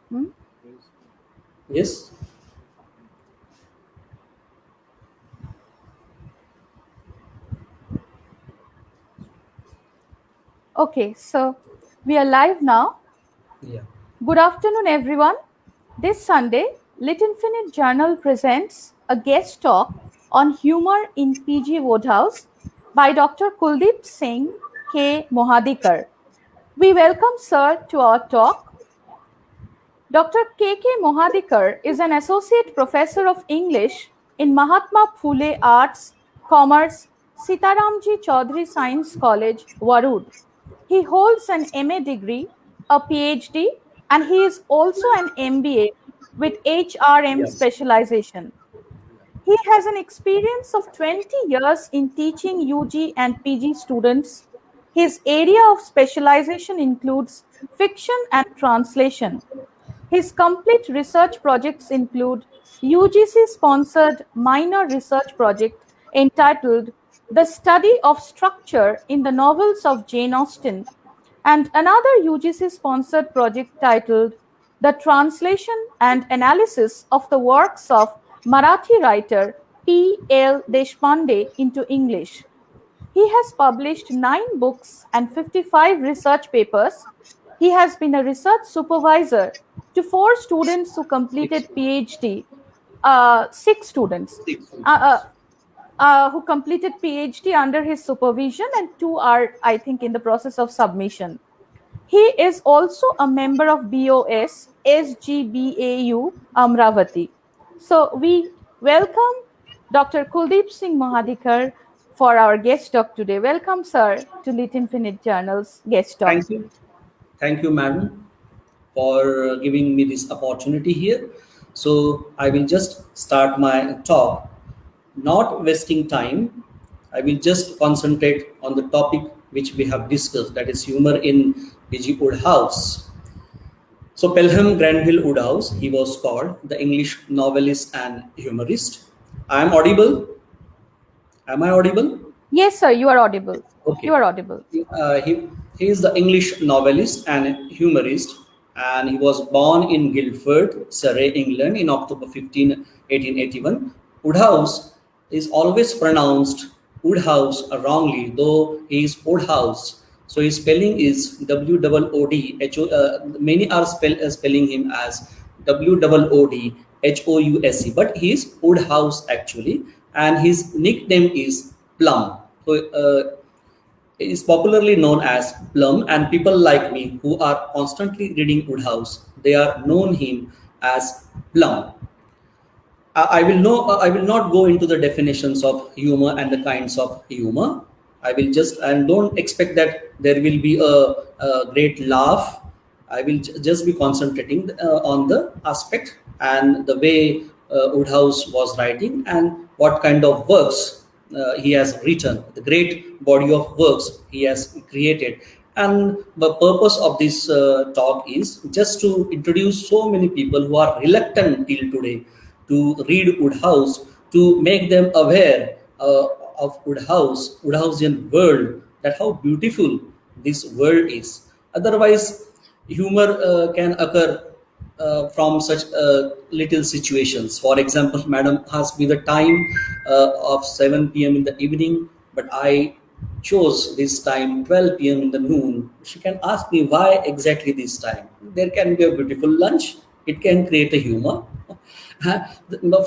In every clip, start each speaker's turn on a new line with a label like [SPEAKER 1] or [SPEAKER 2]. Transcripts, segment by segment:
[SPEAKER 1] Hmm?
[SPEAKER 2] Yes.
[SPEAKER 1] Okay, so we are live now.
[SPEAKER 2] Yeah.
[SPEAKER 1] Good afternoon, everyone. This Sunday, Lit Infinite Journal presents a guest talk on humor in PG Wodehouse by Dr. Kuldeep Singh K. Mohadikar. We welcome Sir to our talk. Dr. K. K. Mohadikar is an associate professor of English in Mahatma Phule Arts, Commerce, Sitaramji Chaudhary Science College, Warud. He holds an MA degree, a PhD, and he is also an MBA with HRM
[SPEAKER 2] Yes.
[SPEAKER 1] specialization. He has an experience of 20 years in teaching UG and PG students. His area of specialization includes fiction and translation. His complete research projects include UGC-sponsored minor research project entitled The Study of Structure in the Novels of Jane Austen and another UGC-sponsored project titled The Translation and Analysis of the Works of Marathi writer P. L. Deshpande into English. He has published 9 books and 55 research papers. He has been a research supervisor to 4 students who
[SPEAKER 2] Six.
[SPEAKER 1] completed PhD, 6 students
[SPEAKER 2] Six.
[SPEAKER 1] uh, uh, who completed PhD under his supervision, and 2 are, I think, in the process of submission. He is also a member of BOS SGBAU Amravati. So we welcome Dr. Kuldeep Singh Mohadikar for our guest talk today. Welcome, sir, to Lit Infinite Journal's guest talk.
[SPEAKER 2] Thank you. Thank you, madam, for giving me this opportunity here. So I will just start my talk, not wasting time. I will just concentrate on the topic which we have discussed, that is humor in P.G. Wodehouse. So Pelham Granville Woodhouse, he was called the English novelist and humorist. I am audible. Am I audible?
[SPEAKER 1] Yes, sir, you are audible. You
[SPEAKER 2] Okay.
[SPEAKER 1] are audible.
[SPEAKER 2] He is the English novelist and humorist, and he was born in Guildford, Surrey, England, in October 15, 1881. Woodhouse is always pronounced Woodhouse wrongly, though he is Woodhouse. So his spelling is WOOD. Many are spelling him as WOODHOUSE, but he is Woodhouse actually, and his nickname is Plum. So is popularly known as Plum, and people like me who are constantly reading Woodhouse, they are known him as Plum. I will not go into the definitions of humor and the kinds of humor. I will just, and don't expect that there will be a great laugh. I will just be concentrating on the aspect and the way Woodhouse was writing and what kind of works he has written, the great body of works he has created. And the purpose of this talk is just to introduce so many people who are reluctant till today to read Woodhouse, to make them aware of Woodhousian world, that how beautiful this world is. Otherwise, humor can occur from such little situations. For example, madam asked me the time of 7 p.m. in the evening, but I chose this time 12 p.m. in the noon. She can ask me why exactly this time. There can be a beautiful lunch. It can create a humor.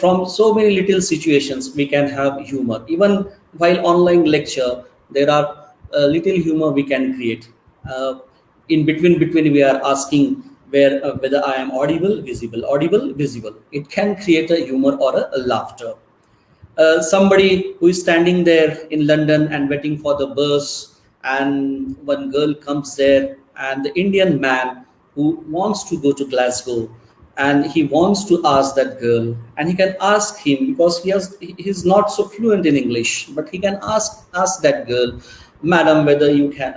[SPEAKER 2] From so many little situations we can have humor. Even while online lecture, there are little humor we can create. In between we are asking whether I am audible, visible. It can create a humor or a laughter. Somebody who is standing there in London and waiting for the bus, and one girl comes there, and the Indian man who wants to go to Glasgow, and he wants to ask that girl, and he can ask him because he's not so fluent in English, but he can ask that girl, madam, whether you can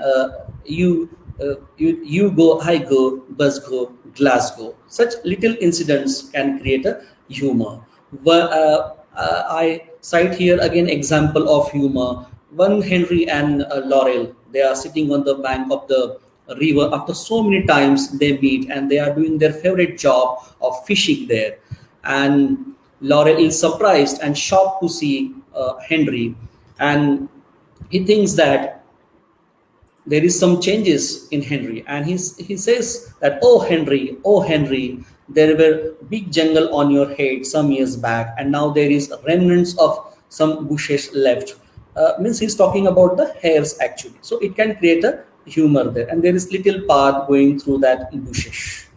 [SPEAKER 2] you go, I go, bus go, Glasgow. Such little incidents can create a humor. I cite here again example of humor. One Henry and Laurel, they are sitting on the bank of the river. After so many times they meet and they are doing their favorite job of fishing there. And Laurel is surprised and shocked to see Henry, and he thinks that there is some changes in Henry, and he says that, oh Henry, there were big jungle on your head some years back, and now there is remnants of some bushes left. Means he's talking about the hairs actually, so it can create a humor there, and there is little path going through that bushes.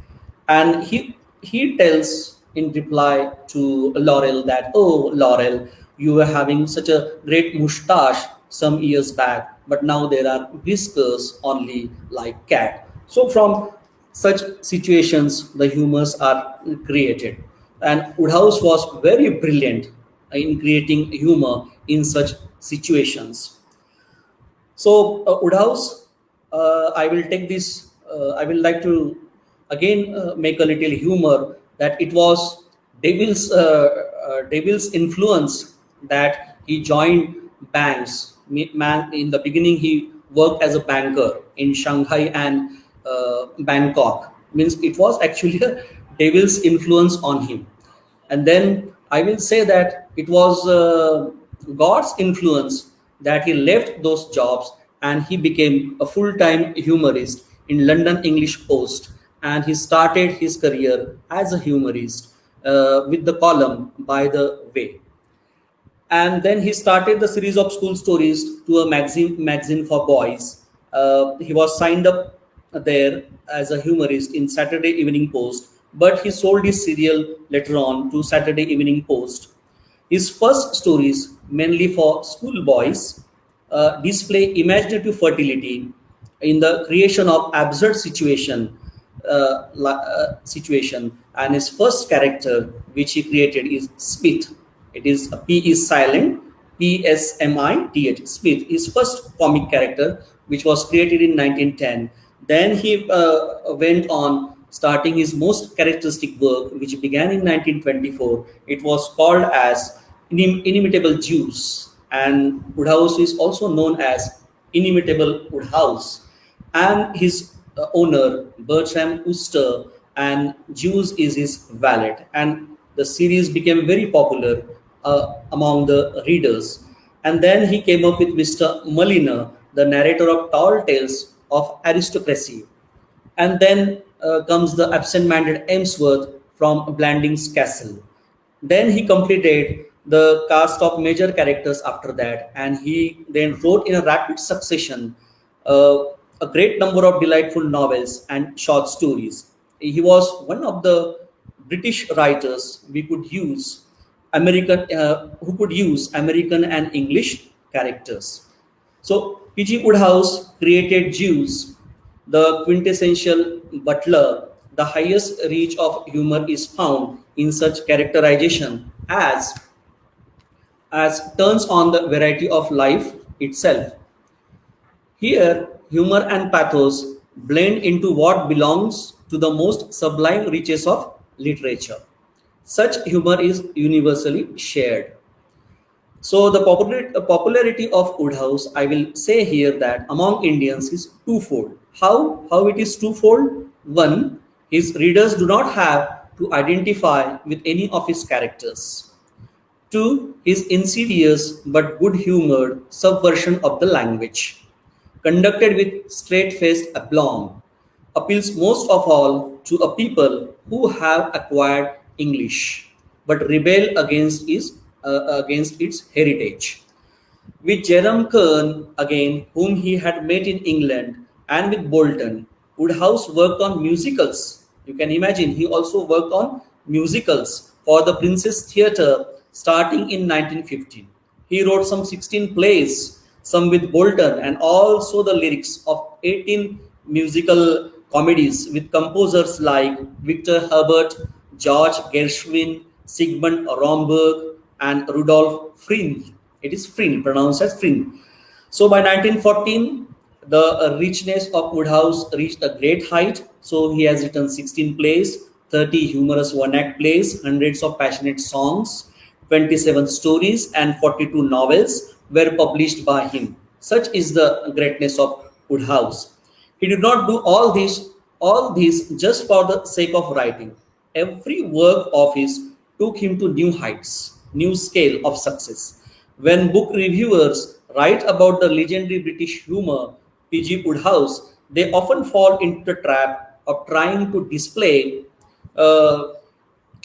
[SPEAKER 2] And he tells in reply to Laurel that, oh Laurel, you were having such a great mustache some years back, but now there are whiskers only like cat. So from such situations, the humors are created. And Woodhouse was very brilliant in creating humor in such situations. So Woodhouse, I will take this. I will like to again make a little humor that it was Devil's influence that he joined banks. Man, in the beginning, he worked as a banker in Shanghai and Bangkok. Means it was actually a Devil's influence on him. And then I will say that it was God's influence that he left those jobs and he became a full-time humorist in London English Post, and he started his career as a humorist with the column By the Way. And then he started the series of school stories to a magazine for boys. He was signed up there as a humorist in Saturday Evening Post, but he sold his serial later on to Saturday Evening Post. His first stories, mainly for school boys, display imaginative fertility in the creation of absurd situation. And his first character, which he created, is Smith. It is P is silent, Psmith. Smith, his first comic character, which was created in 1910. Then he went on starting his most characteristic work, which began in 1924. It was called as Inimitable Jews, and Woodhouse is also known as Inimitable Woodhouse. And his owner, Bertram Wooster, and Jews is his valet. And the series became very popular among the readers. And then he came up with Mr. Mulliner, the narrator of Tall Tales of Aristocracy. And then comes the absent-minded Emsworth from Blandings Castle. Then he completed the cast of major characters after that, and he then wrote in a rapid succession a great number of delightful novels and short stories. He was one of the British writers we could use American who could use American and English characters. So P.G. Woodhouse created Jews, the quintessential butler. The highest reach of humor is found in such characterization as turns on the variety of life itself. Here, humor and pathos blend into what belongs to the most sublime reaches of literature. Such humor is universally shared. So the popularity of Woodhouse, I will say here that among Indians is twofold. How it is twofold? One, his readers do not have to identify with any of his characters. Two, his insidious but good-humored subversion of the language, conducted with straight-faced aplomb, appeals most of all to a people who have acquired English but rebel against its heritage. With Jerome Kern, again, whom he had met in England, and with Bolton, Woodhouse worked on musicals. You can imagine, he also worked on musicals for the Princess Theatre starting in 1915. He wrote some 16 plays, some with Bolton, and also the lyrics of 18 musical comedies with composers like Victor Herbert, George Gershwin, Sigmund Romberg, and Rudolf Fring. It is Fring, pronounced as Fring. So by 1914, the richness of Woodhouse reached a great height. So he has written 16 plays, 30 humorous one-act plays, hundreds of passionate songs, 27 stories, and 42 novels were published by him. Such is the greatness of Woodhouse. He did not do all this just for the sake of writing. Every work of his took him to new heights, new scale of success. When book reviewers write about the legendary British humor P.G. Wodehouse, they often fall into the trap of trying to display uh,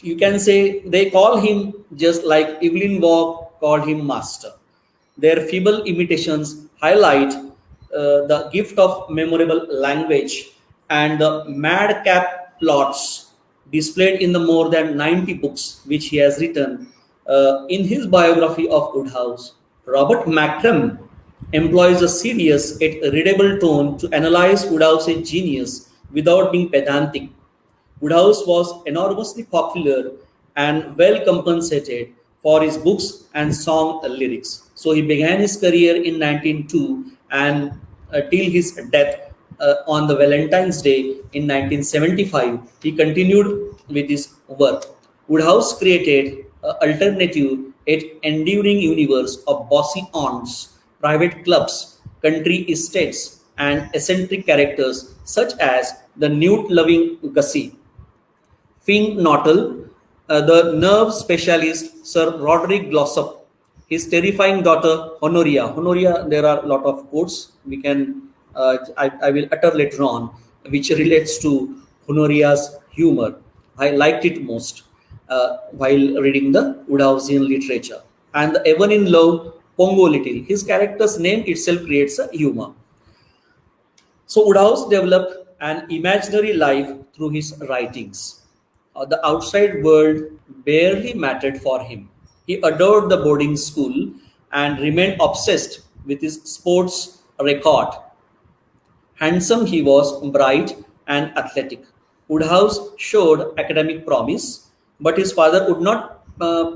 [SPEAKER 2] you can say they call him just like Evelyn Waugh called him master. Their feeble imitations highlight the gift of memorable language and the madcap plots displayed in the more than 90 books which he has written. In his biography of Woodhouse, Robert Macram employs a serious yet readable tone to analyze Woodhouse's genius without being pedantic. Woodhouse was enormously popular and well compensated for his books and song lyrics. So he began his career in 1902 and till his death on the Valentine's Day in 1975, he continued with his work. Woodhouse created an alternative yet enduring universe of bossy aunts, private clubs, country estates, and eccentric characters such as the newt-loving Gussie, Finn Knottle, the nerve specialist Sir Roderick Glossop, his terrifying daughter Honoria. Honoria, there are a lot of quotes we can I will utter later on, which relates to Honoria's humor. I liked it most while reading the Woodhousean literature. And the Ever in Love Pongo Little. His character's name itself creates a humor. So Woodhouse developed an imaginary life through his writings. The outside world barely mattered for him. He adored the boarding school and remained obsessed with his sports record. Handsome he was, bright and athletic. Woodhouse showed academic promise, but his father would not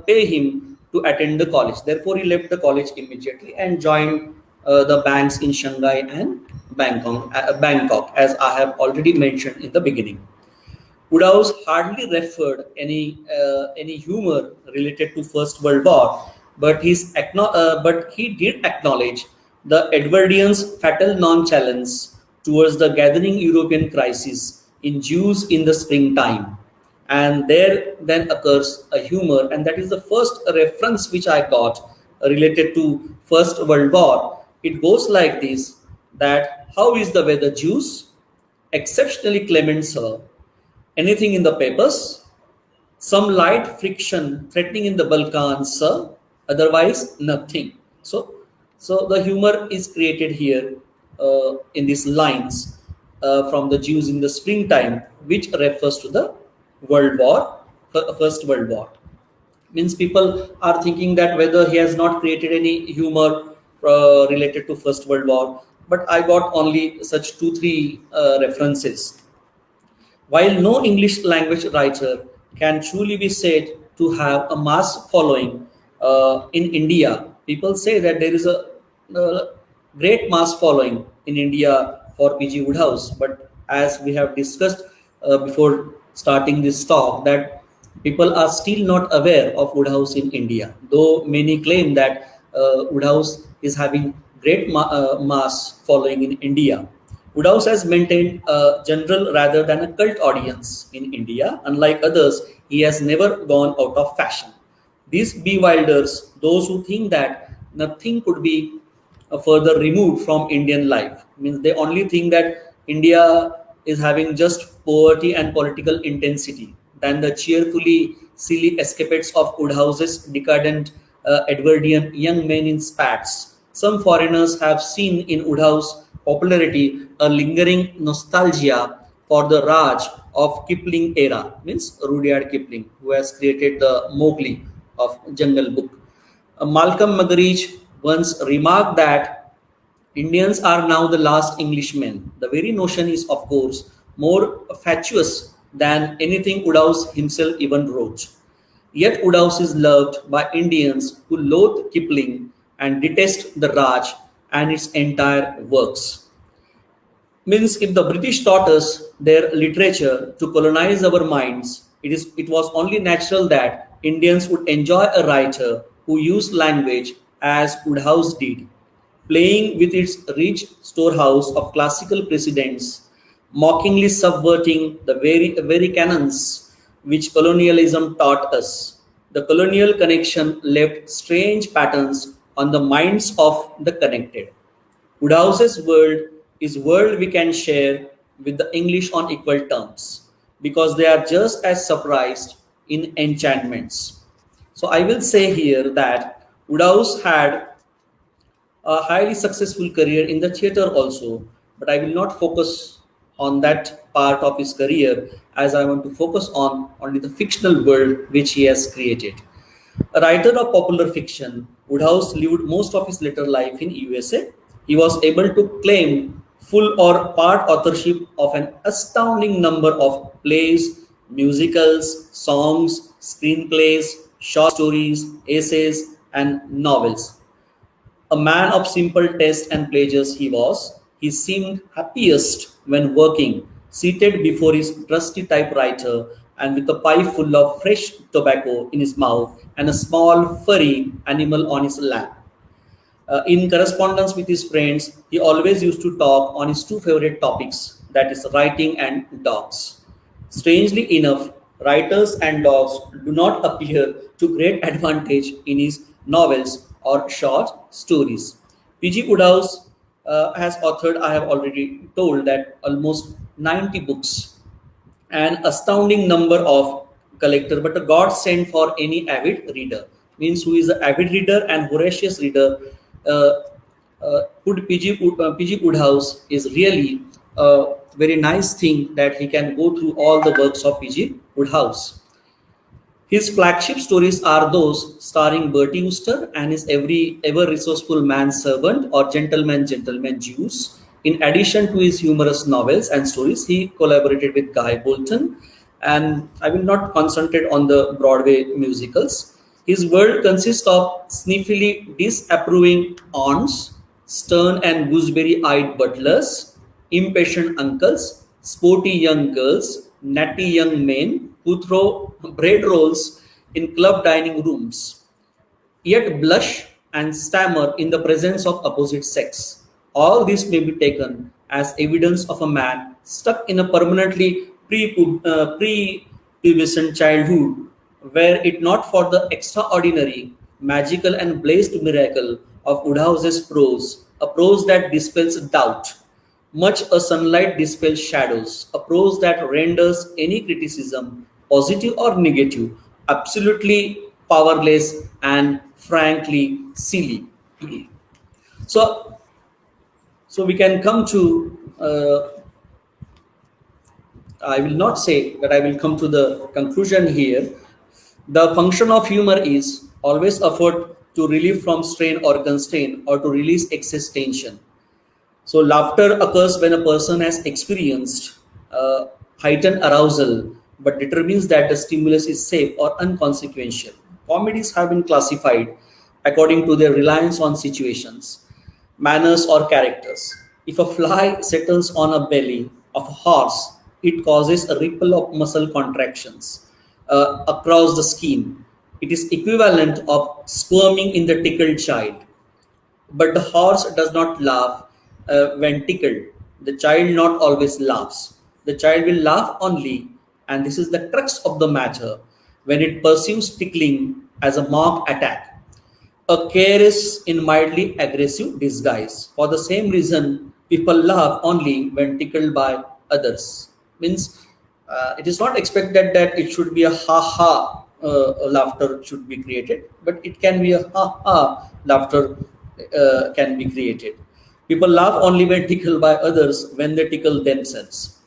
[SPEAKER 2] pay him to attend the college. Therefore, he left the college immediately and joined the banks in Shanghai and Bangkok, as I have already mentioned in the beginning. Woodhouse hardly referred any humor related to First World War, but he did acknowledge the Edwardians' fatal nonchalance towards the gathering European crisis in Jews in the springtime. And there then occurs a humor, and that is the first reference which I got related to First World War. It goes like this: that how is the weather, Jews? Exceptionally clement, sir. Anything in the papers? Some light friction threatening in the Balkans, sir. Otherwise, nothing. So the humor is created here in these lines from the Jews in the springtime, which refers to the World War, First World War. Means people are thinking that whether he has not created any humor related to First World War, but I got only such two, three references. While no English language writer can truly be said to have a mass following in India, people say that there is a great mass following in India for P.G. Woodhouse. But as we have discussed before starting this talk, that people are still not aware of Woodhouse in India, though many claim that Woodhouse is having great mass following in India. Woodhouse has maintained a general rather than a cult audience in India. Unlike others, he has never gone out of fashion. This bewilders those who think that nothing could be further removed from Indian life. Means they only think that India is having just poverty and political intensity than the cheerfully silly escapades of Woodhouse's decadent Edwardian young men in spats. Some foreigners have seen in Woodhouse popularity a lingering nostalgia for the Raj of Kipling era, means Rudyard Kipling, who has created the Mowgli of Jungle Book. Malcolm Muggeridge once remarked that Indians are now the last Englishmen. The very notion is, of course, more fatuous than anything Woodhouse himself even wrote. Yet Woodhouse is loved by Indians who loathe Kipling and detest the Raj and its entire works. Means if the British taught us their literature to colonize our minds, it was only natural that Indians would enjoy a writer who used language as Woodhouse did. playing with its rich storehouse of classical precedents, mockingly subverting the very canons which colonialism taught us. The colonial connection left strange patterns on the minds of the connected. Woodhouse's world is world we can share with the English on equal terms because they are just as surprised in enchantments. So I will say here that Woodhouse had a highly successful career in the theater also, but I will not focus on that part of his career as I want to focus on only the fictional world which he has created. A writer of popular fiction, Woodhouse lived most of his later life in USA. He was able to claim full or part authorship of an astounding number of plays, musicals, songs, screenplays, short stories, essays, and novels. A man of simple taste and pleasures he was, he seemed happiest when working, seated before his trusty typewriter and with a pipe full of fresh tobacco in his mouth and a small furry animal on his lap. In correspondence with his friends, he always used to talk on his two favorite topics, that is, writing and dogs. Strangely enough, writers and dogs do not appear to great advantage in his novels or short stories. P.G. Woodhouse has authored, I have already told, that almost 90 books, an astounding number of collector, but a godsend for any avid reader. Means who is an avid reader and voracious reader. Uh, PG Woodhouse is really a very nice thing that he can go through all the works of PG Woodhouse. His flagship stories are those starring Bertie Wooster and his every ever resourceful manservant or gentleman Jews. In addition to his humorous novels and stories, he collaborated with Guy Bolton, and I will not concentrate on the Broadway musicals. His world consists of sniffily disapproving aunts, stern and gooseberry-eyed butlers, impatient uncles, sporty young girls, natty young men who throw bread rolls in club dining rooms, yet blush and stammer in the presence of opposite sex. All this may be taken as evidence of a man stuck in a permanently pre-pubescent childhood, were it not for the extraordinary, magical, and blessed miracle of Woodhouse's prose, a prose that dispels doubt, much a sunlight dispels shadows, a prose that renders any criticism, positive or negative, absolutely powerless and frankly silly. So, so we can come to I will not say, but I will come to the conclusion here. The function of humor is always effort to relieve from strain or constraint or to release excess tension. So, laughter occurs when a person has experienced heightened arousal but determines that the stimulus is safe or unconsequential. Comedies have been classified according to their reliance on situations, manners, or characters. If a fly settles on a belly of a horse, it causes a ripple of muscle contractions across the skin. It is equivalent of squirming in the tickled child. But the horse does not laugh when tickled. The child not always laughs. The child will laugh only, and this is the crux of the matter, when it pursues tickling as a mock attack. A care is in mildly aggressive disguise. For the same reason, people laugh only when tickled by others. Means it is not expected that it should be a ha ha laughter should be created, but it can be a ha ha laughter can be created. People laugh only when tickled by others when they tickle themselves.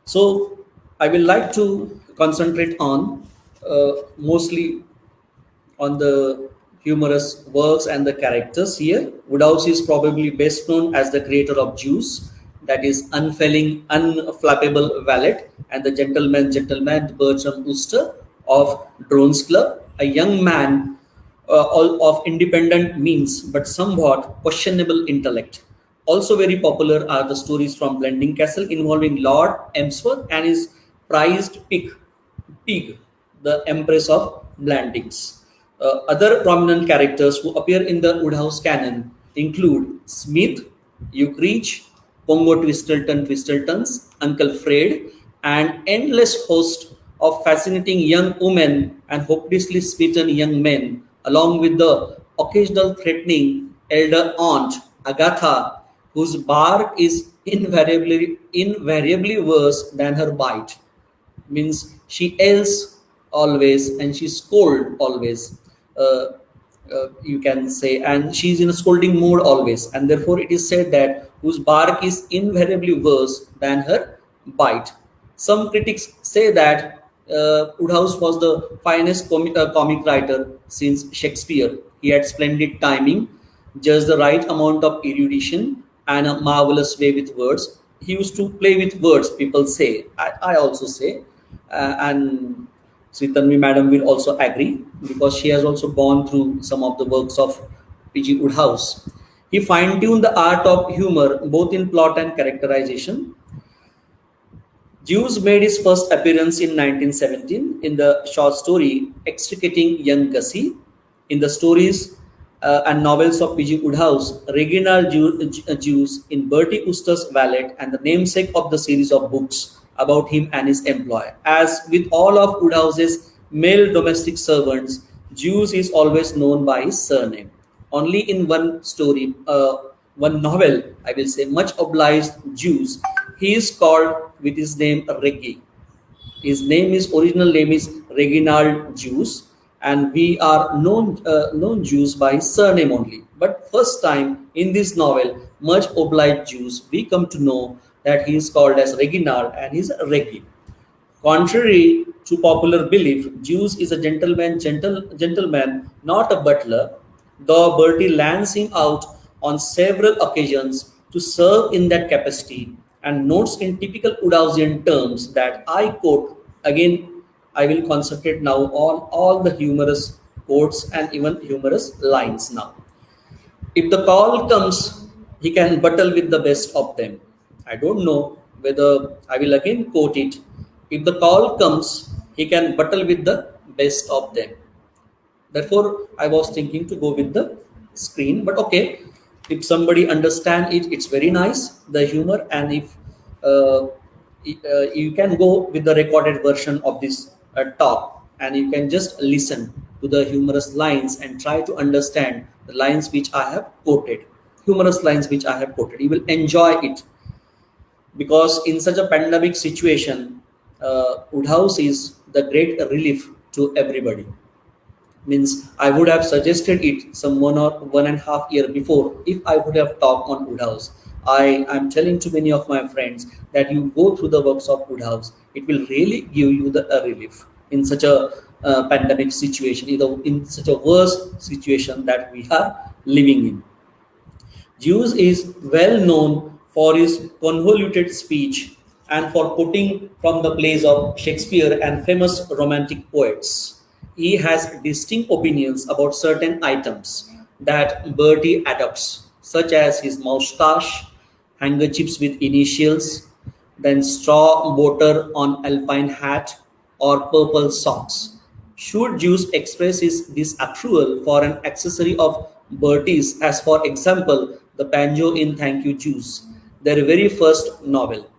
[SPEAKER 2] So I will like to concentrate on mostly on the humorous works and the characters here. Woodhouse is probably best known as the creator of Jews, that is unfailing, unflappable valet, and the gentleman Bertram Wooster of Drones Club, a young man of independent means but somewhat questionable intellect. Also very popular are the stories from Blending Castle involving Lord Emsworth and his prized pig, the Empress of Blandings. Other prominent characters who appear in the Woodhouse canon include Smith, Eucrich, Pongo Twistletons, Uncle Fred, and endless host of fascinating young women and hopelessly smitten young men, along with the occasional threatening elder aunt Agatha, whose bark is invariably worse than her bite. Means she yells always and she scold always. You can say, and she's in a scolding mood always, and therefore it is said that whose bark is invariably worse than her bite. Some critics say that Woodhouse was the finest comic writer since Shakespeare. He had splendid timing, just the right amount of erudition, and a marvelous way with words. He used to play with words, people say. I also say. And Sri Tanvi madam will also agree because she has also gone through some of the works of P.G. Woodhouse. He fine tuned the art of humor both in plot and characterization. Jews made his first appearance in 1917 in the short story Extricating Young Gussie. In the stories and novels of P.G. Woodhouse, Reginald Jews in Bertie Wooster's Valet and the namesake of the series of books about him and his employer. As with all of Woodhouse's male domestic servants, Jews is always known by his surname. Only in one story, one novel, I will say, Much Obliged Jews, he is called with his name Reggie. His original name is Reginald Jews, and we are known Jews by surname only. But first time in this novel, Much Obliged Jews, we come to know that he is called as Reginald and he is Reggie. Contrary to popular belief, Jews is a gentleman, not a butler, though Bertie lands him out on several occasions to serve in that capacity and notes in typical Woodhousian terms that I quote. Again, I will concentrate now on all the humorous quotes and even humorous lines now. If the call comes, he can battle with the best of them. I don't know whether I will again quote it. If the call comes, he can battle with the best of them. Therefore, I was thinking to go with the screen, but okay. If somebody understand it, it's very nice, the humor, and if you can go with the recorded version of this talk, and you can just listen to the humorous lines and try to understand the lines which I have quoted, humorous lines which I have quoted. You will enjoy it because in such a pandemic situation, Woodhouse is the great relief to everybody. Means I would have suggested it some 1.5 years before if I would have talked on Woodhouse. I am telling to many of my friends that you go through the works of Woodhouse. It will really give you the relief in such a pandemic situation, either in such a worse situation that we are living in. Jews is well known for his convoluted speech and for quoting from the plays of Shakespeare and famous romantic poets. He has distinct opinions about certain items that Bertie adopts, such as his moustache, handkerchiefs with initials, then straw boater on alpine hat, or purple socks. Should Jews express his disapproval for an accessory of Bertie's, as for example, the banjo in Thank You Jews, their very first novel?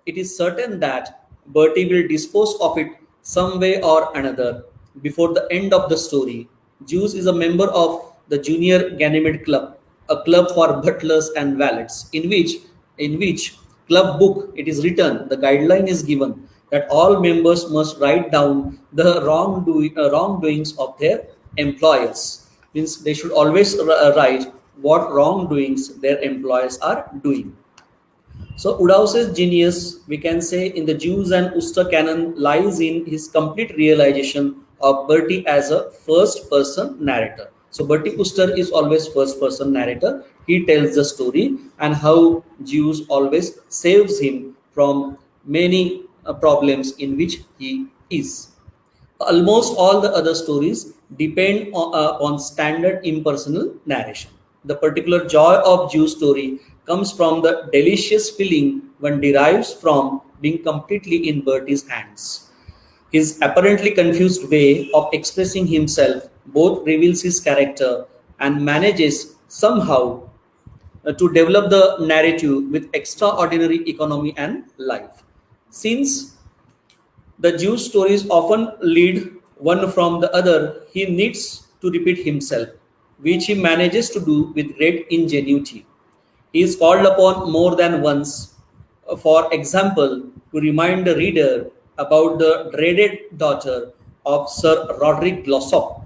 [SPEAKER 2] It is certain that Bertie will dispose of it some way or another before the end of the story. Jews is a member of the Junior Ganymede Club, a club for butlers and valets, in which club book it is written, the guideline is given that all members must write down the wrongdoings of their employers. Means they should always write what wrongdoings their employers are doing. So Woodhouse's genius, we can say, in the Jews and Wooster canon lies in his complete realization of Bertie as a first-person narrator. So Bertie Wooster is always first-person narrator. He tells the story and how Jews always saves him from many problems in which he is. Almost all the other stories depend on standard impersonal narration. The particular joy of Jew story comes from the delicious feeling one derives from being completely in Bertie's hands. His apparently confused way of expressing himself both reveals his character and manages somehow to develop the narrative with extraordinary economy and life. Since the Jewish stories often lead one from the other, he needs to repeat himself, which he manages to do with great ingenuity. He is called upon more than once, for example, to remind the reader about the dreaded daughter of Sir Roderick Glossop.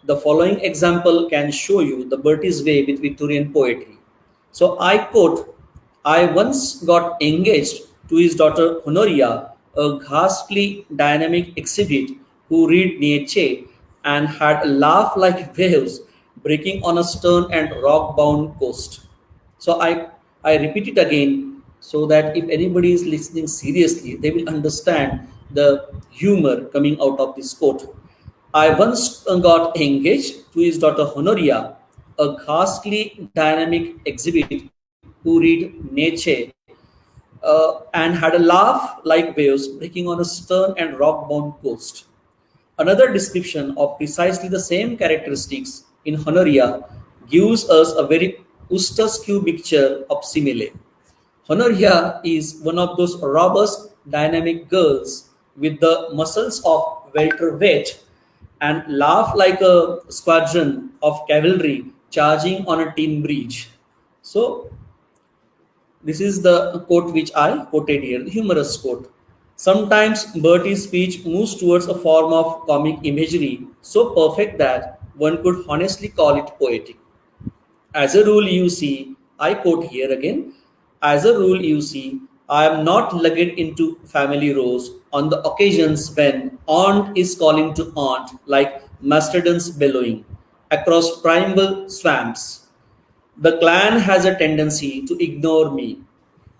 [SPEAKER 2] The following example can show you the Bertie's way with Victorian poetry. So I quote, I once got engaged to his daughter Honoria, a ghastly dynamic exhibit who read Nietzsche and had a laugh like waves breaking on a stern and rock bound coast. So I repeat it again so that if anybody is listening seriously, they will understand the humor coming out of this quote. I once got engaged to his daughter Honoria, a ghastly dynamic exhibit who read Nietzsche and had a laugh like waves breaking on a stern and rock bound coast. Another description of precisely the same characteristics in Honoria gives us a very Ustaskew picture of simile. Honoria is one of those robust, dynamic girls with the muscles of welterweight and laugh like a squadron of cavalry charging on a tin breach. So, this is the quote which I quoted here, the humorous quote. Sometimes Bertie's speech moves towards a form of comic imagery so perfect that one could honestly call it poetic. As a rule, you see, I quote here again, as a rule, you see, I am not lugged into family rows on the occasions when aunt is calling to aunt like mastodons bellowing across primeval swamps. The clan has a tendency to ignore me.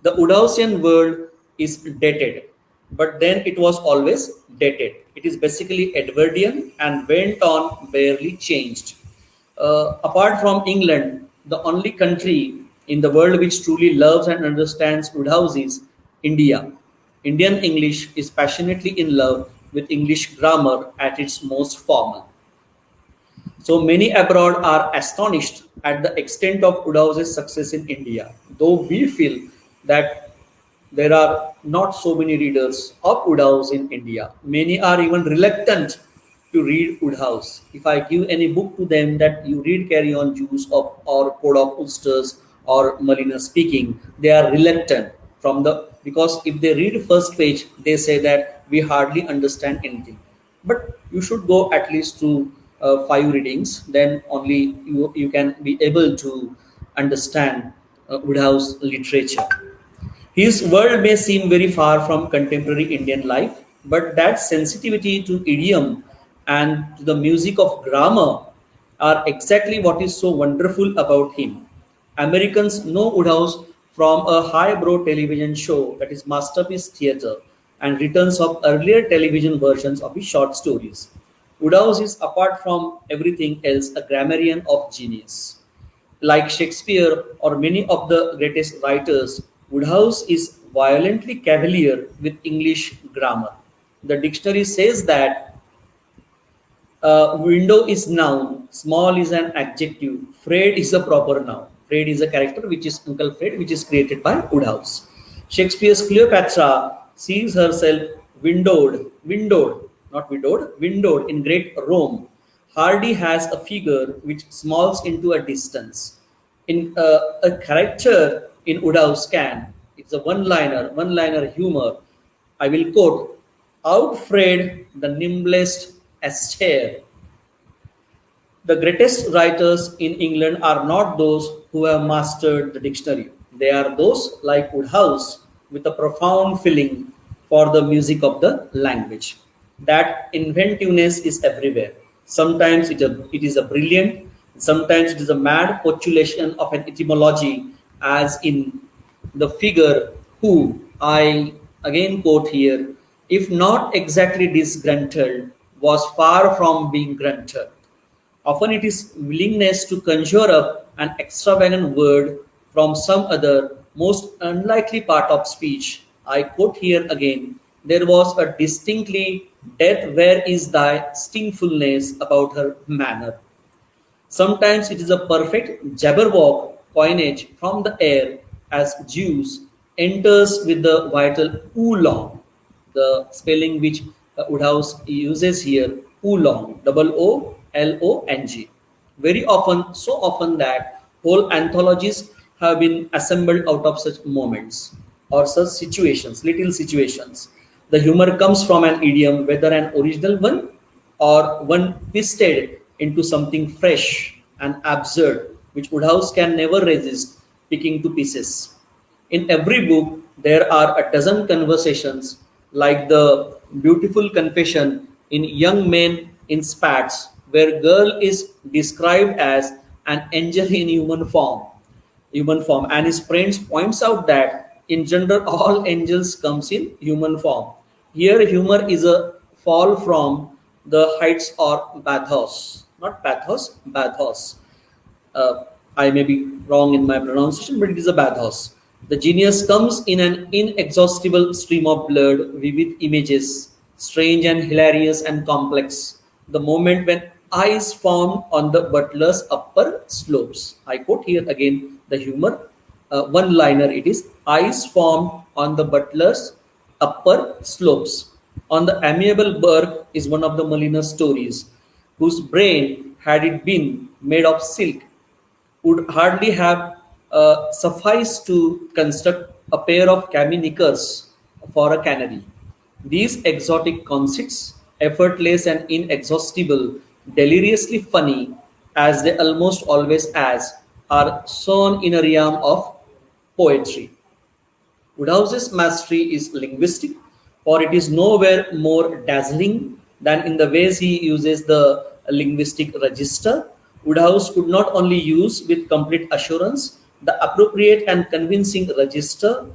[SPEAKER 2] The Udausian world is dated, but then it was always dated. It is basically Edwardian and went on barely changed. Apart from England, the only country in the world which truly loves and understands Woodhouse is India. Indian English is passionately in love with English grammar at its most formal. So many abroad are astonished at the extent of Udhause's success in India, though we feel that there are not so many readers of Woodhouse in India. Many are even reluctant to read Woodhouse. If I give any book to them that you read Carry On Jews of, or Code of Ulsters or Molina Speaking, they are reluctant from the because if they read first page, they say that we hardly understand anything. But you should go at least to five readings, then only you can be able to understand Woodhouse literature. His world may seem very far from contemporary Indian life, but that sensitivity to idiom and to the music of grammar are exactly what is so wonderful about him. Americans know Woodhouse from a highbrow television show that is Masterpiece Theatre and returns of earlier television versions of his short stories. Woodhouse is, apart from everything else, a grammarian of genius. Like Shakespeare or many of the greatest writers, Woodhouse is violently cavalier with English grammar. The dictionary says that window is noun, small is an adjective, Fred is a proper noun. Fred is a character which is Uncle Fred, which is created by Woodhouse. Shakespeare's Cleopatra sees herself not widowed, windowed in great Rome. Hardy has a figure which smalls into a distance. In a character in Woodhouse can, it's a one-liner humor. I will quote, outfraid the nimblest Astaire. The greatest writers in England are not those who have mastered the dictionary. They are those like Woodhouse with a profound feeling for the music of the language. That inventiveness is everywhere. Sometimes it is a brilliant, sometimes it is a mad postulation of an etymology, as in the figure who, I again quote here, if not exactly disgruntled, was far from being grunted. Often it is willingness to conjure up an extravagant word from some other, most unlikely part of speech. I quote here again, there was a distinctly death where is thy stingfulness about her manner. Sometimes it is a perfect Jabberwock coinage from the air as Jews enters with the vital oolong, the spelling which Woodhouse uses here, oolong, OOLONG. Very often, so often that whole anthologies have been assembled out of such moments or such situations, little situations. The humor comes from an idiom, whether an original one or one twisted into something fresh and absurd, which Woodhouse can never resist picking to pieces. In every book, there are a dozen conversations, like the beautiful confession in Young Men in Spats, where girl is described as an angel in human form, and his friends points out that in general all angels comes in human form. Here humor is a fall from the heights or bathos, not pathos, bathos. uh, I may be wrong in my pronunciation, but it is a bathos. The genius comes in an inexhaustible stream of blood, vivid images, strange and hilarious and complex. The moment when eyes formed on the butler's upper slopes. I quote here again the humor, one liner it is, eyes formed on the butler's upper slopes. On the amiable Burke is one of the Molina stories, whose brain, had it been made of silk, would hardly have sufficed to construct a pair of cabin knickers for a canary. These exotic conceits, effortless and inexhaustible, deliriously funny, as they almost always as, are sown in a realm of poetry. Woodhouse's mastery is linguistic, for it is nowhere more dazzling than in the ways he uses the linguistic register. Woodhouse could not only use with complete assurance the appropriate and convincing register,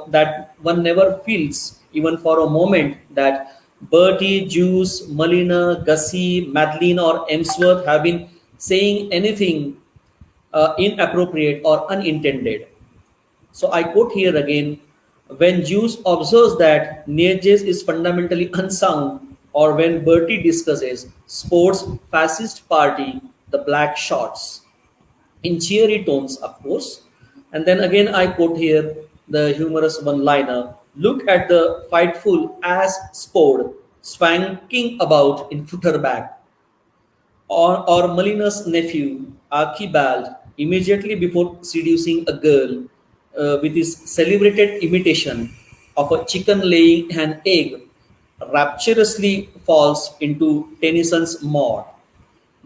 [SPEAKER 2] that one never feels, even for a moment, that Bertie, Juice, Molina, Gussie, Madeline, or Emsworth have been saying anything inappropriate or unintended. So I quote here again, when Jews observes that Nietzsche is fundamentally unsound, or when Bertie discusses sports fascist party, the black shorts, in cheery tones, of course. And then again I quote here the humorous one-liner, look at the fightful ass sport swanking about in footerback, or Molina's nephew, Archibald, immediately before seducing a girl with his celebrated imitation of a chicken laying an egg, rapturously falls into Tennyson's Maud.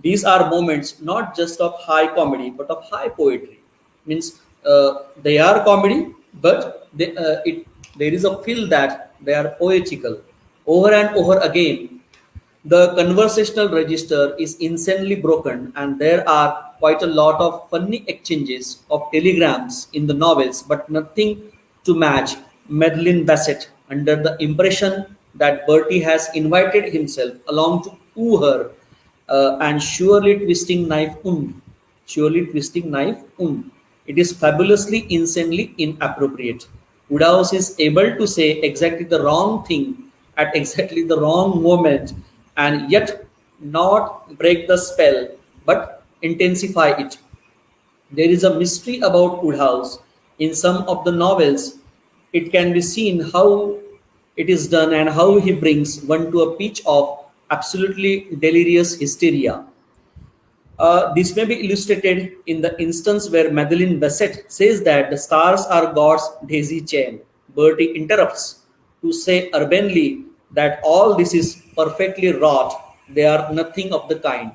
[SPEAKER 2] These are moments not just of high comedy but of high poetry. Means they are comedy, but there is a feel that they are poetical. Over and over again, the conversational register is insanely broken, and there are quite a lot of funny exchanges of telegrams in the novels, but nothing to match Madeline Bassett under the impression that Bertie has invited himself along to woo her, and surely twisting knife und. It is fabulously, insanely inappropriate. Woodhouse is able to say exactly the wrong thing at exactly the wrong moment, and yet not break the spell but intensify it. There is a mystery about Woodhouse. In some of the novels, it can be seen how it is done and how he brings one to a pitch of absolutely delirious hysteria. This may be illustrated in the instance where Madeline Bassett says that the stars are God's daisy chain. Bertie interrupts to say urbanely that all this is perfectly wrought, they are nothing of the kind.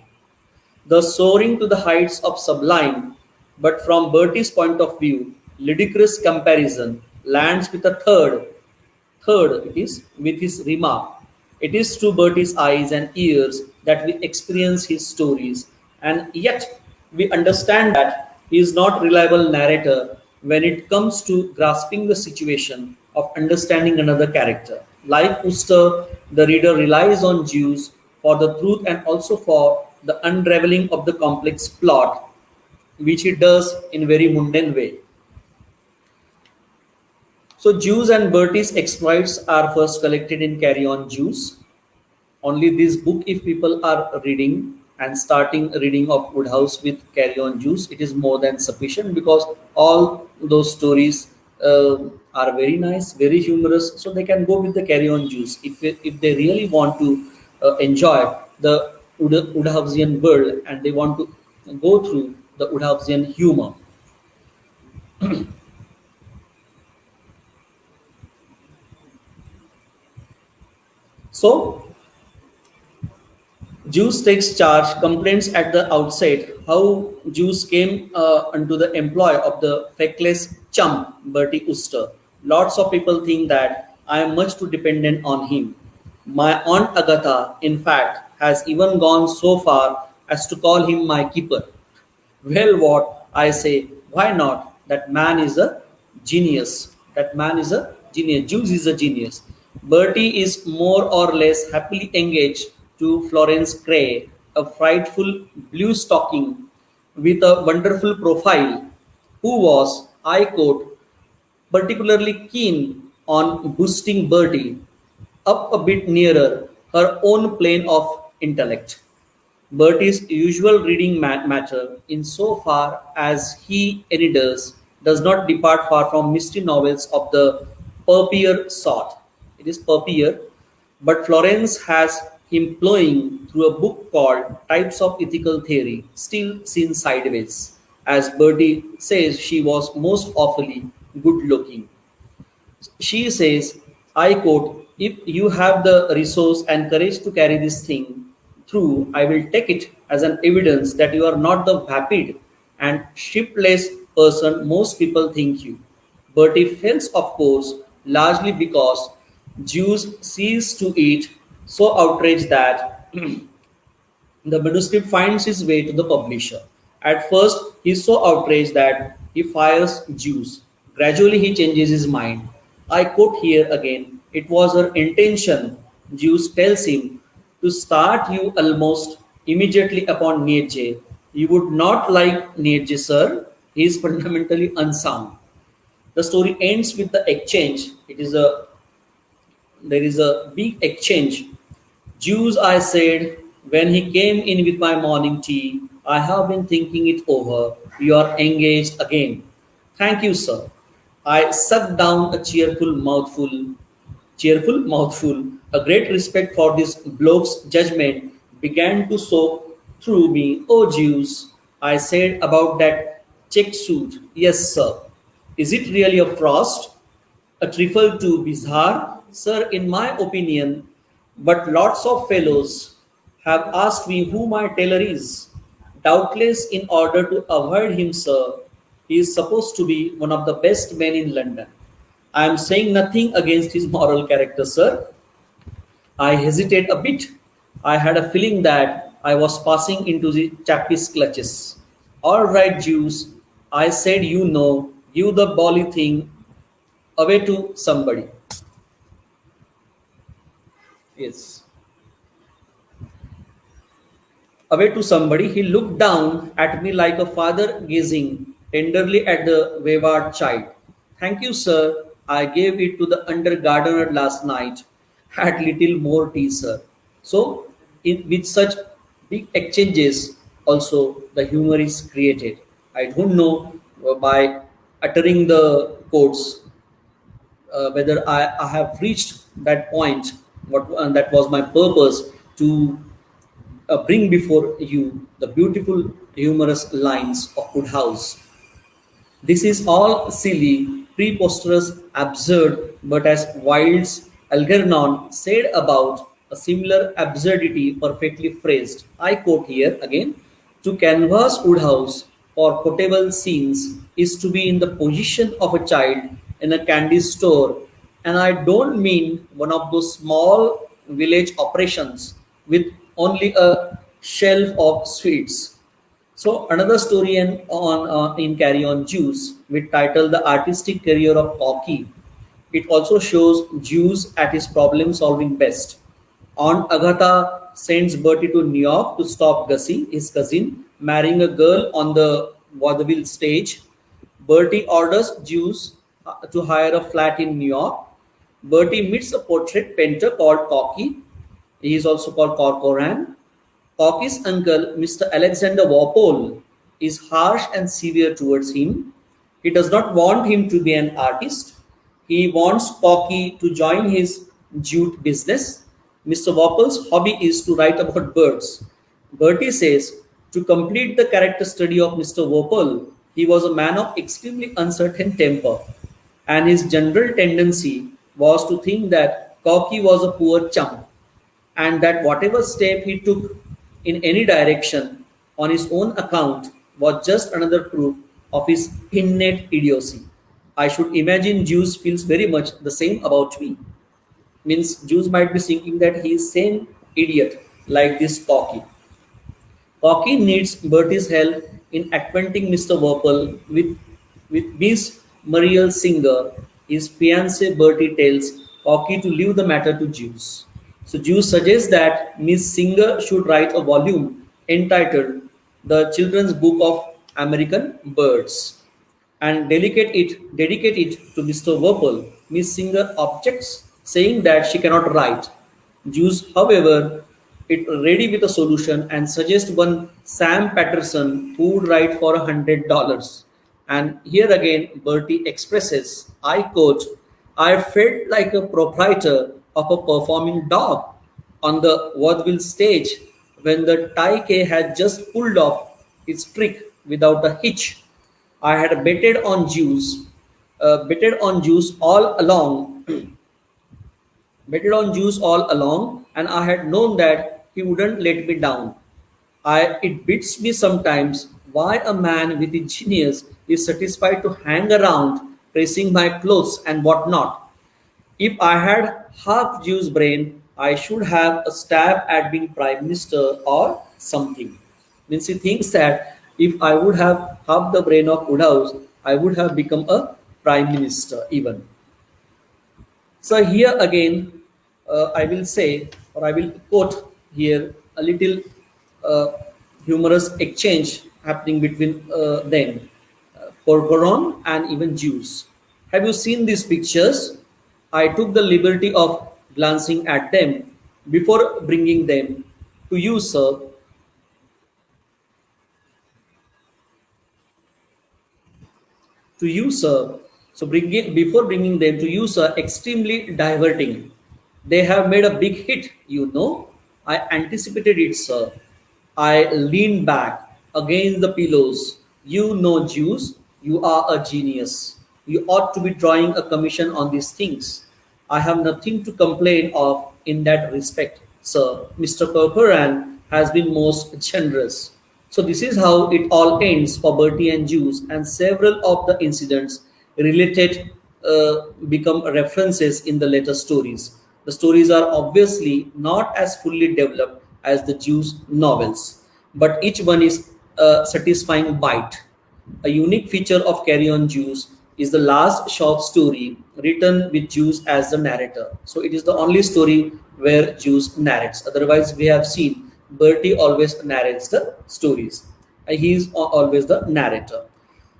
[SPEAKER 2] Thus soaring to the heights of sublime, but from Bertie's point of view, ludicrous comparison lands with a third it is, with his remark. It is through Bertie's eyes and ears that we experience his stories, and yet we understand that he is not reliable narrator when it comes to grasping the situation of understanding another character. Like Uster, the reader relies on Jews for the truth and also for the unraveling of the complex plot, which he does in very mundane way. So Jews and Bertie's exploits are first collected in Carry On Jews. Only this book, if people are reading, and starting reading of Woodhouse with Carry On Juice, it is more than sufficient because all those stories are very nice, very humorous. So they can go with the Carry On Juice if they really want to enjoy the Woodhouseian world and they want to go through the Woodhouseian humor. So Jews takes charge, complains at the outset how Jews came under the employ of the feckless chump Bertie Wooster. Lots of people think that I am much too dependent on him. My aunt Agatha, in fact, has even gone so far as to call him my keeper. Well, what I say, why not? That man is a genius. That man is a genius. Jules is a genius. Bertie is more or less happily engaged to Florence Cray, a frightful blue stocking with a wonderful profile, who was, I quote, particularly keen on boosting Bertie up a bit nearer her own plane of intellect. Bertie's usual reading matter, insofar as he any does not depart far from mystery novels of the purpier sort. It is purpier, but Florence has him plowing through a book called Types of Ethical Theory, still seen sideways. As Bertie says, she was most awfully good looking. She says, I quote, if you have the resource and courage to carry this thing through, I will take it as an evidence that you are not the vapid and shiftless person most people think you. Bertie fails, of course, largely because Jews cease to eat so outraged that the manuscript finds its way to the publisher. At first, he is so outraged that he fires Jews. Gradually, he changes his mind. I quote here again, it was her intention, Jews tells him, to start you almost immediately upon Nietzsche. You would not like Nietzsche, sir. He is fundamentally unsound. The story ends with the exchange. There is a big exchange. Jews, I said, when he came in with my morning tea, I have been thinking it over. You are engaged again. Thank you, sir. I sucked down a cheerful mouthful. A great respect for this bloke's judgment began to soak through me. Oh, Jews, I said about that check suit. Yes, sir. Is it really a frost? A trifle too bizarre, sir, in my opinion, but lots of fellows have asked me who my tailor is. Doubtless, in order to avoid him, sir, he is supposed to be one of the best men in London. I am saying nothing against his moral character, sir. I hesitate a bit. I had a feeling that I was passing into the chappie's clutches. All right, Jews, I said you know, give the bally thing away to somebody. Yes. Away to somebody, he looked down at me like a father gazing tenderly at the wayward child. Thank you, sir. I gave it to the under gardener last night. Had little more tea, sir. So, with such big exchanges, also the humor is created. I don't know by uttering the quotes whether I have reached that point. What and that was my purpose to bring before you the beautiful, humorous lines of Woodhouse. This is all silly, preposterous, absurd, but as Wilde's Algernon said about a similar absurdity perfectly phrased, I quote here again, to canvass Woodhouse for potable scenes is to be in the position of a child in a candy store, and I don't mean one of those small village operations with only a shelf of sweets. So another story in Carry On Jews with title The Artistic Career of Corky. It also shows Jews at his problem solving best. Aunt Agatha sends Bertie to New York to stop Gussie, his cousin, marrying a girl on the vaudeville stage. Bertie orders Jews to hire a flat in New York. Bertie meets a portrait painter called Corky. He is also called Corcoran. Corky's uncle, Mr. Alexander Walpole, is harsh and severe towards him. He does not want him to be an artist. He wants Corky to join his jute business. Mr. Walpole's hobby is to write about birds. Bertie says, to complete the character study of Mr. Walpole, he was a man of extremely uncertain temper, and his general tendency was to think that Corky was a poor chump, and that whatever step he took in any direction on his own account was just another proof of his innate idiocy. I should imagine Jews feels very much the same about me. Means Jews might be thinking that he is same idiot like this Corky. Corky needs Bertie's help in acquainting Mr. Werpel with Miss Muriel Singer. His fiancée Bertie tells Corky to leave the matter to Jews. So Jews suggests that Miss Singer should write a volume entitled The Children's Book of American Birds and dedicate it to Mr. Werpel. Miss Singer objects, saying that she cannot write. Jews, however, it ready with a solution and suggest one Sam Patterson who would write for $100. And here again, Bertie expresses, I quote, I felt like a proprietor of a performing dog on the vaudeville stage when the taike had just pulled off its trick without a hitch. I had betted on Jews all along, betted on Jews all along, and I had known that he wouldn't let me down. It beats me sometimes why a man with a genius is satisfied to hang around pressing my clothes and whatnot. If I had half Jew's brain, I should have a stab at being prime minister or something. Means he thinks that if I would have half the brain of Woodhouse, I would have become a prime minister even. So here again, I will say, or I will quote here a little uh, humorous exchange happening between them, Corcoran and even Jews. Have you seen these pictures? I took the liberty of glancing at them before bringing them to you, sir. To you, sir. So before bringing them to you, sir, extremely diverting. They have made a big hit, you know. I anticipated it, sir. I leaned back against the pillows. You know, Jews, you are a genius. You ought to be drawing a commission on these things. I have nothing to complain of in that respect, sir. Mr. Corcoran has been most generous. So this is how it all ends for Bertie and Jews, and several of the incidents related become references in the later stories. The stories are obviously not as fully developed as the Jews' novels, but each one is a satisfying bite. A unique feature of Carry On Jews is the last short story written with Jews as the narrator. So it is the only story where Jews narrates. Otherwise, we have seen Bertie always narrates the stories. He is always the narrator.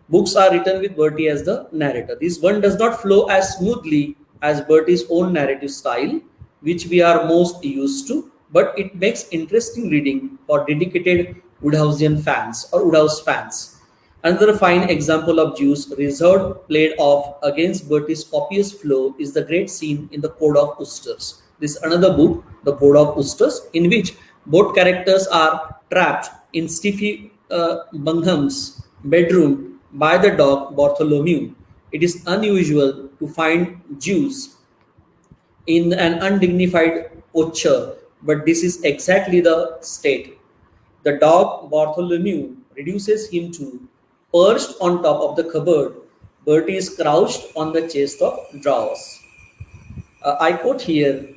[SPEAKER 2] Books are written with Bertie as the narrator. This one does not flow as smoothly as Bertie's own narrative style, which we are most used to, but it makes interesting reading for dedicated Woodhouseian fans or Woodhouse fans. Another fine example of Jews' reserved played off against Bertie's copious flow is the great scene in The Code of Oysters. This is another book, The Code of Oysters, in which both characters are trapped in Stiffy Bungham's bedroom by the dog Bartholomew. It is unusual to find Jews in an undignified posture, but this is exactly the state. The dog Bartholomew reduces him to perched on top of the cupboard. Bertie is crouched on the chest of drawers. I quote here,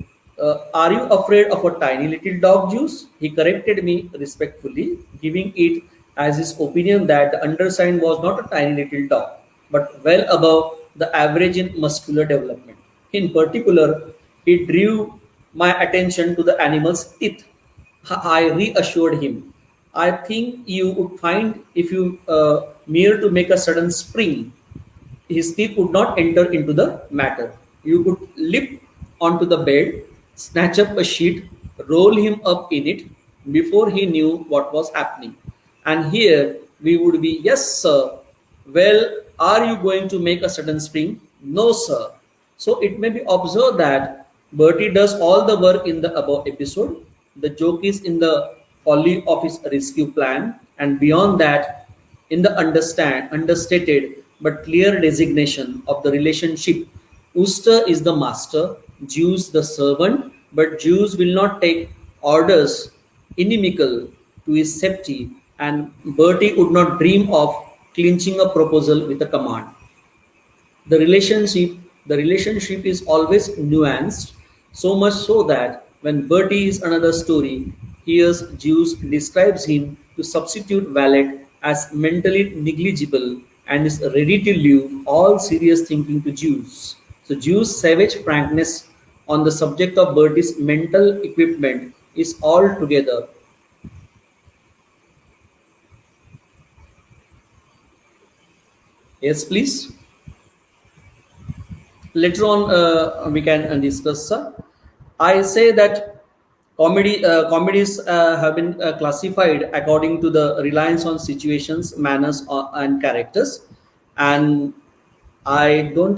[SPEAKER 2] are you afraid of a tiny little dog, Juice? He corrected me respectfully, giving it as his opinion that the undersigned was not a tiny little dog, but well above the average in muscular development. In particular, he drew my attention to the animal's teeth. I reassured him. I think you would find if you mere to make a sudden spring, his teeth would not enter into the matter. You could leap onto the bed, snatch up a sheet, roll him up in it, before he knew what was happening. And here we would be, yes, sir. Well, are you going to make a sudden spring? No, sir. So it may be observed that Bertie does all the work in the above episode. The joke is in the folly of his rescue plan, and beyond that, in the understated but clear designation of the relationship. Wooster is the master, Jews the servant, but Jews will not take orders inimical to his safety, and Bertie would not dream of clinching a proposal with a command. The relationship is always nuanced, so much so that when Bertie is another story hears Jews describes him to substitute valet as mentally negligible and is ready to leave all serious thinking to Jews. So Jews' savage frankness on the subject of Bertie's mental equipment is altogether. Yes, please. Later on we can discuss, sir. I say that comedies have been classified according to the reliance on situations, manners, and characters, and I don't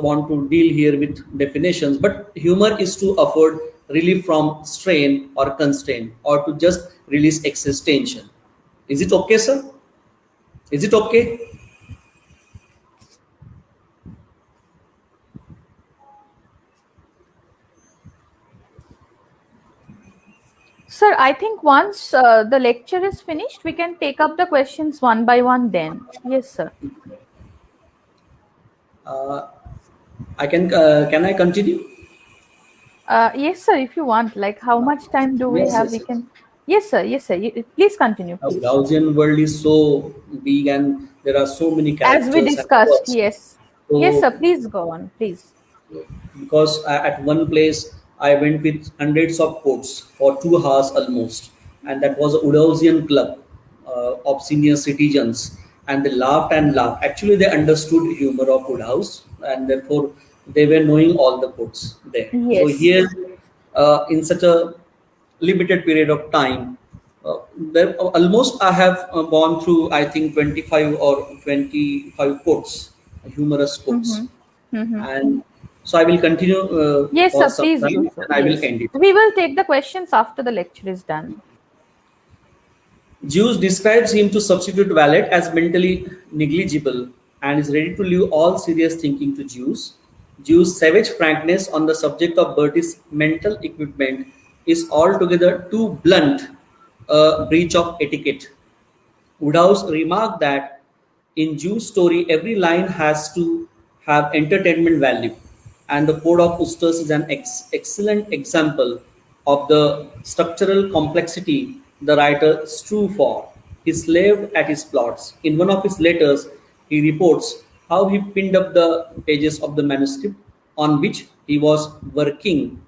[SPEAKER 2] want to deal here with definitions, but humor is to afford relief from strain or constraint, or to just release excess tension. Is it okay, sir? Is it okay?
[SPEAKER 1] Sir, I think once the lecture is finished, we can take up the questions one by one then. Yes, sir.
[SPEAKER 2] uh, can I continue?
[SPEAKER 1] Yes, sir, if you want. Like, how much time do we
[SPEAKER 2] Yes,
[SPEAKER 1] have?
[SPEAKER 2] yes,
[SPEAKER 1] We
[SPEAKER 2] yes.
[SPEAKER 1] can. Yes, sir. Yes, sir. Please continue,
[SPEAKER 2] Now,
[SPEAKER 1] please.
[SPEAKER 2] Gaussian world is so big and there are so many
[SPEAKER 1] As we
[SPEAKER 2] characters and
[SPEAKER 1] discussed,
[SPEAKER 2] words.
[SPEAKER 1] yes. Yes,
[SPEAKER 2] So
[SPEAKER 1] sir. Please go on, please.
[SPEAKER 2] because at one place I went with hundreds of quotes for 2 hours almost, and that was a Udausian club of senior citizens, and they laughed and laughed. Actually, they understood humor of Woodhouse, and therefore they were knowing all the quotes there. So
[SPEAKER 1] Yes.
[SPEAKER 2] here, in such a limited period of time, there almost I have gone through I think 25 or 25 quotes, humorous quotes,
[SPEAKER 1] Mm-hmm. Mm-hmm.
[SPEAKER 2] and so I will continue
[SPEAKER 1] Yes,
[SPEAKER 2] for
[SPEAKER 1] sir.
[SPEAKER 2] some
[SPEAKER 1] Please do
[SPEAKER 2] time
[SPEAKER 1] so.
[SPEAKER 2] and I will
[SPEAKER 1] Yes.
[SPEAKER 2] end it.
[SPEAKER 1] We will take the questions after the lecture is done.
[SPEAKER 2] Jews describes him to substitute valet as mentally negligible and is ready to leave all serious thinking to Jews. Jews' savage frankness on the subject of Bertie's mental equipment is altogether too blunt a breach of etiquette. Woodhouse remarked that in Jew's story, every line has to have entertainment value, and the Code of Ustas is an excellent example of the structural complexity the writer strove for. He slaved at his plots. In one of his letters, he reports how he pinned up the pages of the manuscript on which he was working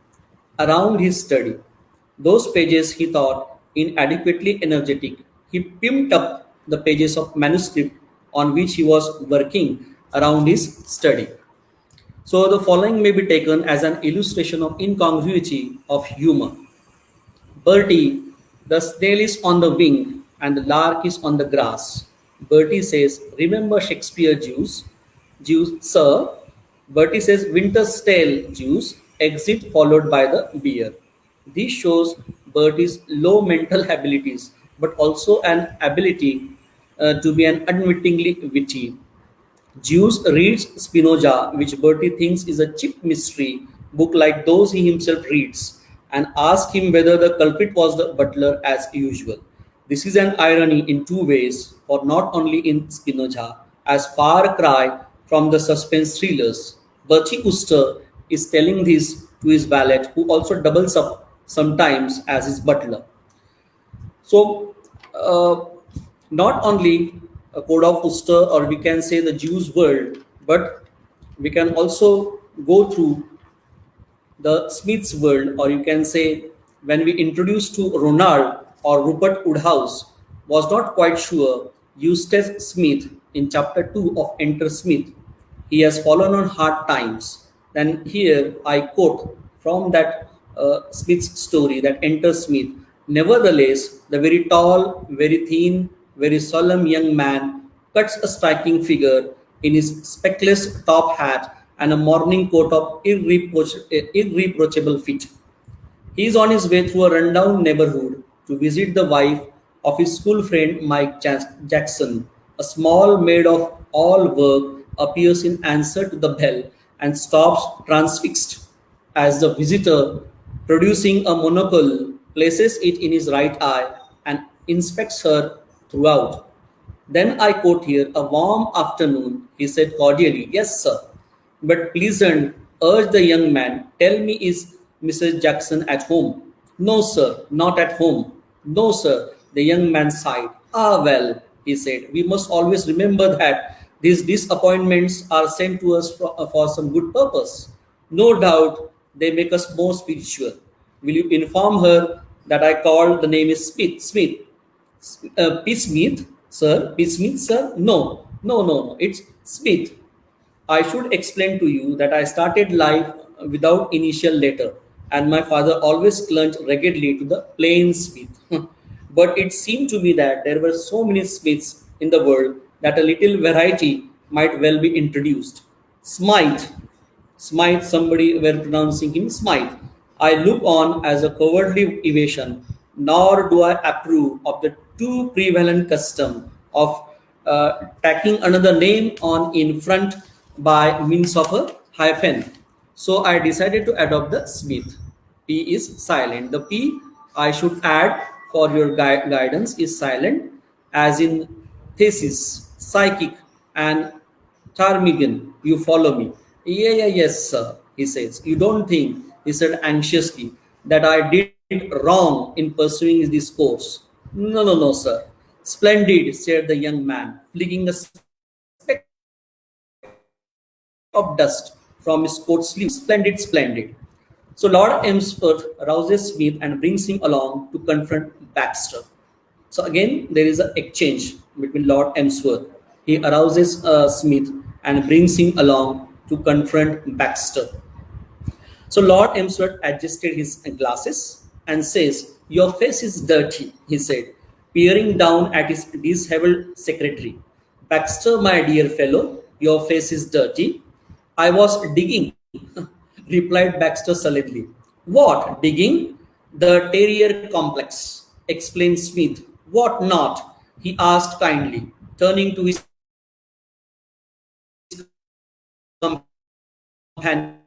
[SPEAKER 2] around his study. Those pages he thought inadequately energetic. He pimped up the pages of manuscript on which he was working around his study. So the following may be taken as an illustration of incongruity of humor. Bertie, the snail is on the wing and the lark is on the grass. Bertie says, remember Shakespeare, Jews? Jews, sir. Bertie says, winter's tale, Jews. Exit followed by the beer. This shows Bertie's low mental abilities, but also an ability to be an unwittingly witty. Zeus reads Spinoza, which Bertie thinks is a cheap mystery book like those he himself reads, and asks him whether the culprit was the butler as usual. This is an irony in two ways, for not only in Spinoza, as far cry from the suspense thrillers, Bertie Wooster is telling this to his valet, who also doubles up sometimes as his butler. So, not only a code of Worcester, or we can say the Jews world, but we can also go through the Smith's world, or you can say when we introduced to Ronald or Rupert Woodhouse was not quite sure Eustace Smith in chapter 2 of Enter Smith. He has fallen on hard times. Then here I quote from that Smith's story that Enter Smith. Nevertheless, the very tall, very thin, very solemn young man cuts a striking figure in his speckless top hat and a morning coat of irreproachable fit. He is on his way through a rundown neighborhood to visit the wife of his school friend Mike Jackson. A small maid of all work appears in answer to the bell and stops transfixed as the visitor, producing a monocle, places it in his right eye and inspects her throughout. Then I quote here, "A warm afternoon," he said cordially. "Yes, sir." But pleasant, urged the young man, "Tell me, is Mrs. Jackson at home?" "No, sir, not at home." "No, sir," the young man sighed. "Ah, well," he said, "we must always remember that these disappointments are sent to us for some good purpose. No doubt they make us more spiritual. Will you inform her that I called the name is Smith? P. Smith, sir? P. Smith, sir? No, no, no, no. It's Smith. I should explain to you that I started life without initial letter, and my father always clung raggedly to the plain Smith. But it seemed to me that there were so many Smiths in the world that a little variety might well be introduced. Smythe, Smythe, somebody were pronouncing him Smythe. I look on as a cowardly evasion, nor do I approve of the too prevalent custom of tacking another name on in front by means of a hyphen. So I decided to adopt the Smith. P is silent. The P I should add for your guidance is silent, as in thesis, psychic, and Ptarmigan. You follow me? Yeah, yeah, yes, sir, he says. You don't think, he said anxiously, that I did wrong in pursuing this course? No, no, no, sir. Splendid, said the young man, flicking a speck of dust from his coat sleeve. Splendid, splendid. So Lord Emsworth rouses Smith and brings him along to confront Baxter. So again, there is an exchange between Lord Emsworth. He arouses Smith and brings him along to confront Baxter. So Lord Emsworth adjusted his glasses and says, "Your face is dirty," he said, peering down at his disheveled secretary. "Baxter, my dear fellow, your face is dirty." "I was digging," replied Baxter sullenly. "What, digging?" "The terrier complex," explained Smith. "What not?" he asked kindly, turning to his companion.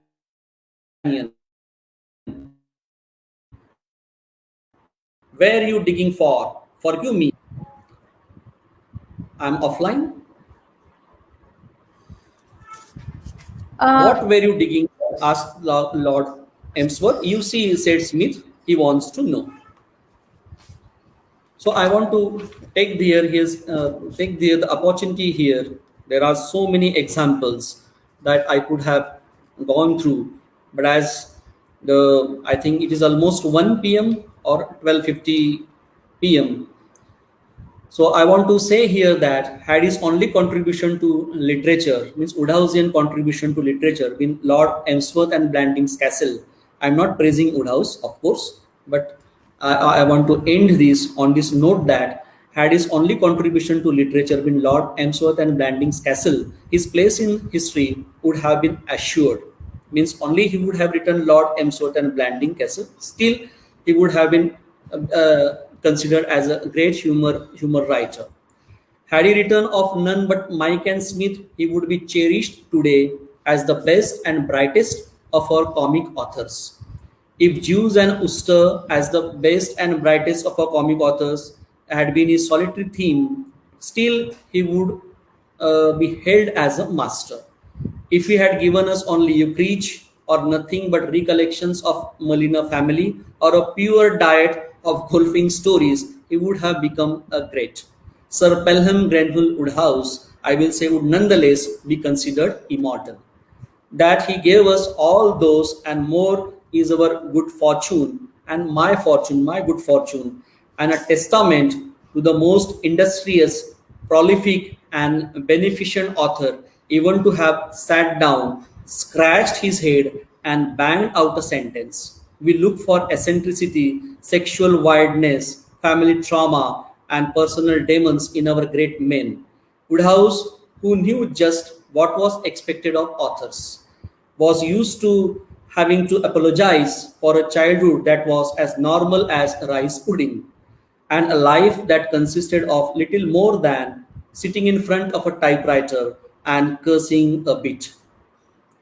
[SPEAKER 2] "Where are you digging for? Forgive me. I'm offline.
[SPEAKER 1] Uh,
[SPEAKER 2] What were you digging for?" asked Lord Emsworth. "You see," said Smith, "he wants to know." So I want to take the opportunity here. There are so many examples that I could have gone through, but as the I think it is almost 1 p.m. or 12:50 p.m. So I want to say here that had his only contribution to literature, means Woodhouseian contribution to literature, been Lord Emsworth and Blandings Castle. I'm not praising Woodhouse, of course, but I want to end this on this note that had his only contribution to literature been Lord Emsworth and Blandings Castle, his place in history would have been assured. Means only he would have written Lord Emsworth and Blanding Castle. Still, he would have been considered as a great humor writer. Had he written of none but Mike and Smith, he would be cherished today as the best and brightest of our comic authors. If Jews and Uster, as the best and brightest of our comic authors, had been his solitary theme, still he would be held as a master. If he had given us only "You Preach" or nothing but recollections of Molina family or a pure diet of golfing stories, he would have become a great. Sir Pelham Grenville Woodhouse, I will say, would nonetheless be considered immortal. That he gave us all those and more is our good fortune and my good fortune, and a testament to the most industrious, prolific, and beneficent author, even to have sat down, scratched his head, and banged out a sentence. we look for eccentricity, sexual wideness, family trauma, and personal demons in our great men. Woodhouse, who knew just what was expected of authors, was used to having to apologize for a childhood that was as normal as rice pudding and a life that consisted of little more than sitting in front of a typewriter and cursing a bit.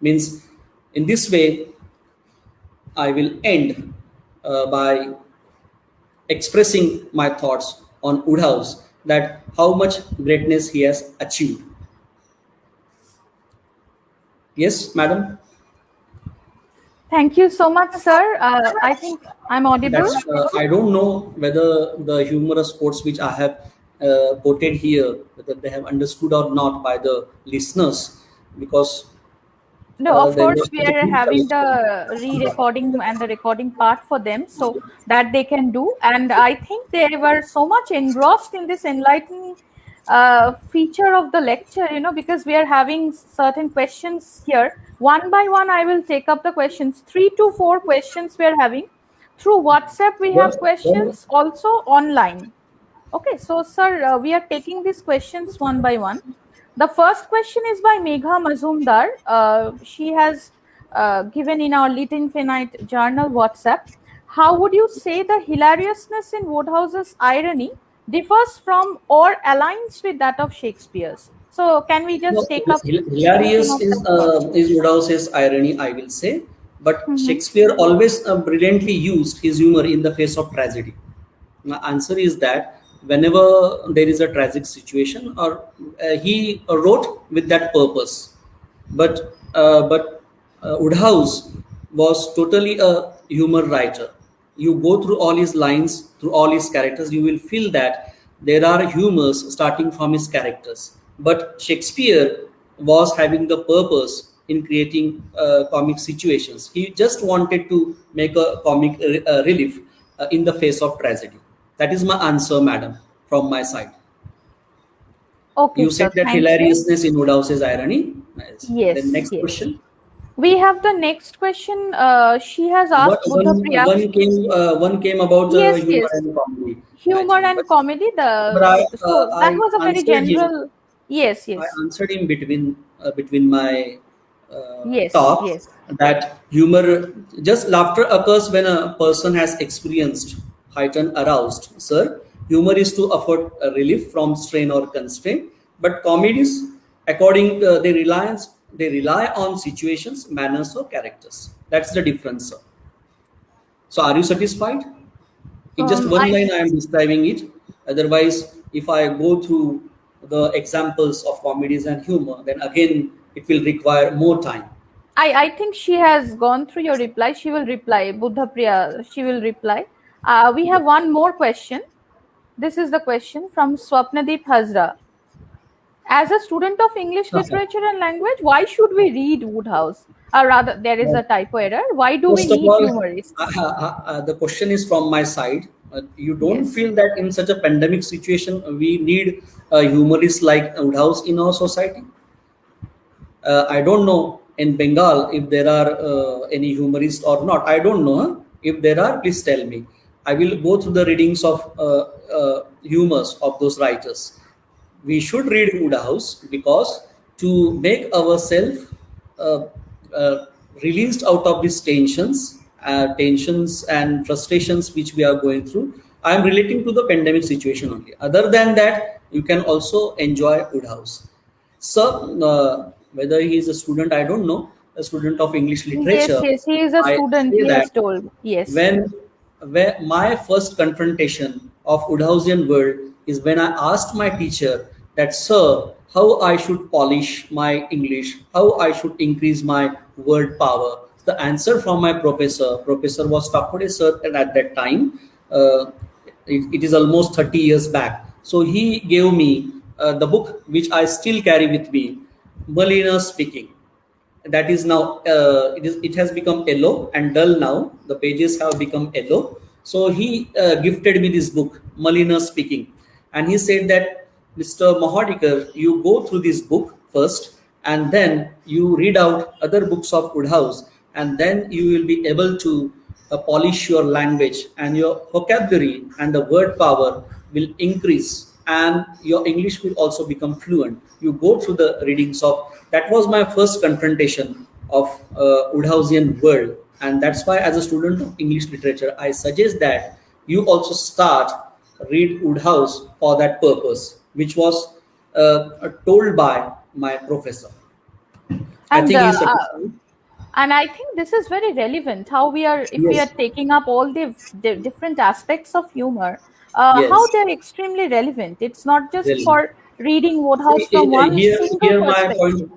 [SPEAKER 2] Means, in this way, I will end by expressing my thoughts on Woodhouse, that how much greatness he has achieved. Yes, madam.
[SPEAKER 1] Thank you so much, sir. I think I'm audible.
[SPEAKER 2] That's I don't know whether the humorous quotes which I have quoted here, whether they have understood or not by the listeners, because
[SPEAKER 1] No, of
[SPEAKER 2] there
[SPEAKER 1] course,
[SPEAKER 2] was
[SPEAKER 1] we
[SPEAKER 2] a
[SPEAKER 1] are
[SPEAKER 2] technical.
[SPEAKER 1] having the re-recording and the recording part for them, so that they can do. And I think they were so much engrossed in this enlightening feature of the lecture, because we are having certain questions here. One by one, I will take up the questions. 3 to 4 questions we are having. Through WhatsApp, we have
[SPEAKER 2] One,
[SPEAKER 1] questions also online. Okay, so sir, we are taking these questions one by one. The first question is by Megha Mazumdar. She has given in our Lit Infinite Journal WhatsApp. How would you say the hilariousness in Woodhouse's irony differs from or aligns with that of Shakespeare's? So, can we
[SPEAKER 2] no,
[SPEAKER 1] just take up anything
[SPEAKER 2] hilarious
[SPEAKER 1] of that sort?
[SPEAKER 2] is Woodhouse's irony, I will say, but
[SPEAKER 1] Mm-hmm.
[SPEAKER 2] Shakespeare always brilliantly used his humor in the face of tragedy. My answer is that whenever there is a tragic situation, or he wrote with that purpose, but Woodhouse was totally a humor writer. You go through all his lines, through all his characters, you will feel that there are humors starting from his characters. But Shakespeare was having the purpose in creating comic situations. He just wanted to make a comic relief in the face of tragedy. That is my answer, madam, from my side.
[SPEAKER 1] Okay,
[SPEAKER 2] You said
[SPEAKER 1] sir.
[SPEAKER 2] that
[SPEAKER 1] Thank you.
[SPEAKER 2] hilariousness in Woodhouse is irony. Nice. Then
[SPEAKER 1] Yes,
[SPEAKER 2] next
[SPEAKER 1] yes.
[SPEAKER 2] question.
[SPEAKER 1] We have the next question. She has
[SPEAKER 2] One,
[SPEAKER 1] asked Buddha Priya.
[SPEAKER 2] one came about
[SPEAKER 1] Yes,
[SPEAKER 2] humor
[SPEAKER 1] yes.
[SPEAKER 2] and comedy, I
[SPEAKER 1] Humor
[SPEAKER 2] think. But,
[SPEAKER 1] and comedy.
[SPEAKER 2] but
[SPEAKER 1] So that
[SPEAKER 2] I
[SPEAKER 1] was a very
[SPEAKER 2] answered him.
[SPEAKER 1] general. Yes,
[SPEAKER 2] I
[SPEAKER 1] yes,
[SPEAKER 2] answered him between my
[SPEAKER 1] yes,
[SPEAKER 2] talk
[SPEAKER 1] yes.
[SPEAKER 2] that humor, just laughter occurs when a person has experienced heightened aroused. Sir, humor is to afford a relief from strain or constraint, but comedies, according they rely on situations, manners, or characters. That's the difference, sir. So, are you satisfied? In just one
[SPEAKER 1] I
[SPEAKER 2] line, I am describing it. Otherwise, if I go through the examples of comedies and humor, then again it will require more time.
[SPEAKER 1] I think she has gone through your reply. She will reply. Buddha Priya. She will reply. We have one more question. This is the question from Swapnadeep Hazra. As a student of English literature and language, why should we read Woodhouse? Or rather, there is a typo error. Why do we
[SPEAKER 2] First of
[SPEAKER 1] need
[SPEAKER 2] all,
[SPEAKER 1] humorists?
[SPEAKER 2] the question is from my side. You don't
[SPEAKER 1] Yes.
[SPEAKER 2] feel that in such a pandemic situation we need humorists like Woodhouse in our society? I don't know in Bengal if there are any humorists or not. I don't know. Huh? If there are, please tell me. I will go through the readings of humors of those writers. We should read Woodhouse because to make ourselves uh, uh, released out of these tensions and frustrations which we are going through. I am relating to the pandemic situation only. Other than that, you can also enjoy Woodhouse. So, whether he is a student, I don't know, a student of English
[SPEAKER 1] Yes,
[SPEAKER 2] literature,
[SPEAKER 1] yes. He is a
[SPEAKER 2] I
[SPEAKER 1] student.
[SPEAKER 2] say
[SPEAKER 1] He
[SPEAKER 2] that
[SPEAKER 1] has told. Yes.
[SPEAKER 2] when, when my first confrontation of Woodhousian world is when I asked my teacher that, sir, how I should polish my English, how I should increase my word power. The answer from my professor was Takode sir, and at that time, uh, it is almost 30 years back. So he gave me the book which I still carry with me, Malina Speaking. That is now it has become yellow and dull now. The pages have become yellow. So he gifted me this book, Malina Speaking, and he said that, Mr. Mohadikar, you go through this book first, and then you read out other books of Woodhouse, and then you will be able to polish your language, and your vocabulary and the word power will increase, and your English will also become fluent. You go through the readings of that. Was my first confrontation of Woodhouseian world, and that's why as a student of English literature I suggest that you also start read Woodhouse for that purpose, which was told by my professor. I
[SPEAKER 1] And
[SPEAKER 2] think he's satisfied.
[SPEAKER 1] and I think this is very relevant. How we are, if we are
[SPEAKER 2] Yes,
[SPEAKER 1] taking up all the different aspects of humor, how
[SPEAKER 2] yes,
[SPEAKER 1] they're extremely relevant. It's not just
[SPEAKER 2] really.
[SPEAKER 1] for reading
[SPEAKER 2] See,
[SPEAKER 1] Woodhouse from one
[SPEAKER 2] here,
[SPEAKER 1] single perspective.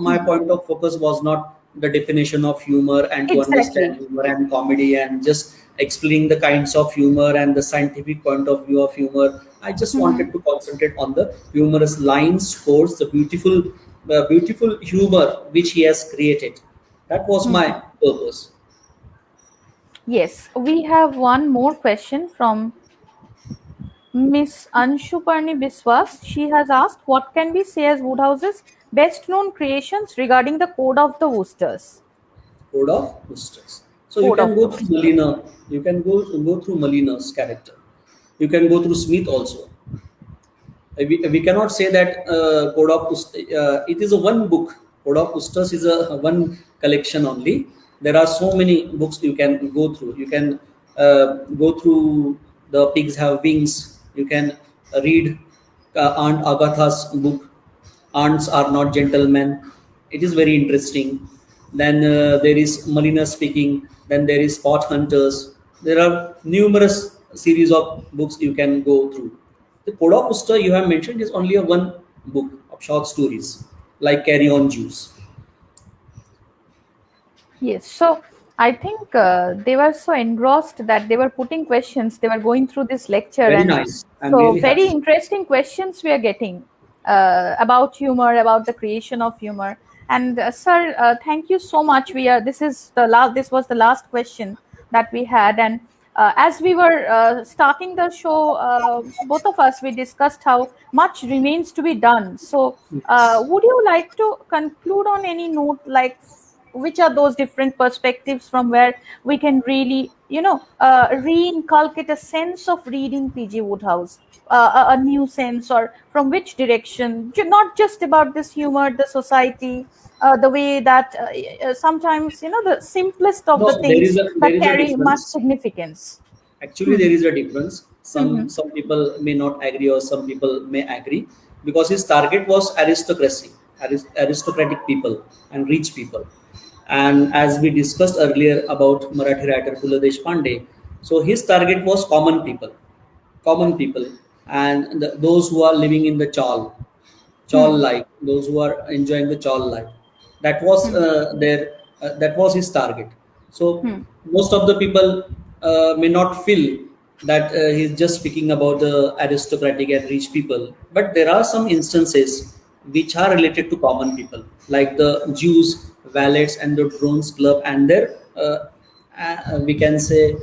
[SPEAKER 2] my point of focus was not the definition of humor and to understand
[SPEAKER 1] Exactly.
[SPEAKER 2] humor and comedy and just explaining the kinds of humor and the scientific point of view of humor. I just
[SPEAKER 1] Mhm.
[SPEAKER 2] wanted to concentrate on the humorous lines, quotes, the beautiful humor which he has created. That was
[SPEAKER 1] Mhm.
[SPEAKER 2] my purpose.
[SPEAKER 1] Yes, we have one more question from Miss Anshuparni Biswas. She has asked, what can we say as Woodhouse's best known creations regarding the Code of the Woosters?
[SPEAKER 2] Code of Mistress. So you
[SPEAKER 1] Code
[SPEAKER 2] can
[SPEAKER 1] of
[SPEAKER 2] go
[SPEAKER 1] the
[SPEAKER 2] through
[SPEAKER 1] Woosters.
[SPEAKER 2] Melina. You can go through Melina's character. You can go through Smith also. We cannot say that Code of it is a one book. Code of Ustas is a one collection only. There are so many books you can go through. You can go through The Pigs Have Wings. You can read Aunt Agatha's book, Aunts Are Not Gentlemen. It is very interesting. Then there is Melina Speaking. Then there is Spot Hunters. There are numerous series of books you can go through. The Code of Puster you have mentioned is only a one book of short stories, like Carry On Jews.
[SPEAKER 1] Yes, so I think they were so engrossed that they were putting questions. They were going through this lecture,
[SPEAKER 2] Very
[SPEAKER 1] and
[SPEAKER 2] nice. I'm
[SPEAKER 1] so
[SPEAKER 2] really
[SPEAKER 1] very
[SPEAKER 2] happy.
[SPEAKER 1] interesting questions we are getting about humor, about the creation of humor. And sir, thank you so much. We are. This is the last. This was the last question that we had, and as we were starting the show, both of us we discussed how much remains to be done. So,
[SPEAKER 2] Yes.
[SPEAKER 1] would you like to conclude on any note, like which are those different perspectives from where we can really reinculcate a sense of reading PG Woodhouse, a new sense, or from which direction, not just about this humor, the society, the way that sometimes the simplest of the
[SPEAKER 2] No, there
[SPEAKER 1] things
[SPEAKER 2] is
[SPEAKER 1] that
[SPEAKER 2] a
[SPEAKER 1] carry much
[SPEAKER 2] difference.
[SPEAKER 1] significance.
[SPEAKER 2] Actually,
[SPEAKER 1] Hmm.
[SPEAKER 2] there is a difference.
[SPEAKER 1] Hmm.
[SPEAKER 2] Some people may not agree, or some people may agree, because his target was aristocracy, aristocratic people and rich people. And as we discussed earlier about Marathi writer Pula Deshpande, so his target was common people, and those who are living in the chawl
[SPEAKER 1] Hmm.
[SPEAKER 2] life, those who are enjoying the chawl life. That was
[SPEAKER 1] Hmm.
[SPEAKER 2] that was his target. So
[SPEAKER 1] Hmm.
[SPEAKER 2] most of the people may not feel that he's just speaking about the aristocratic and rich people, but there are some instances which are related to common people, like the Jews, valets, and the drones club, and their we can say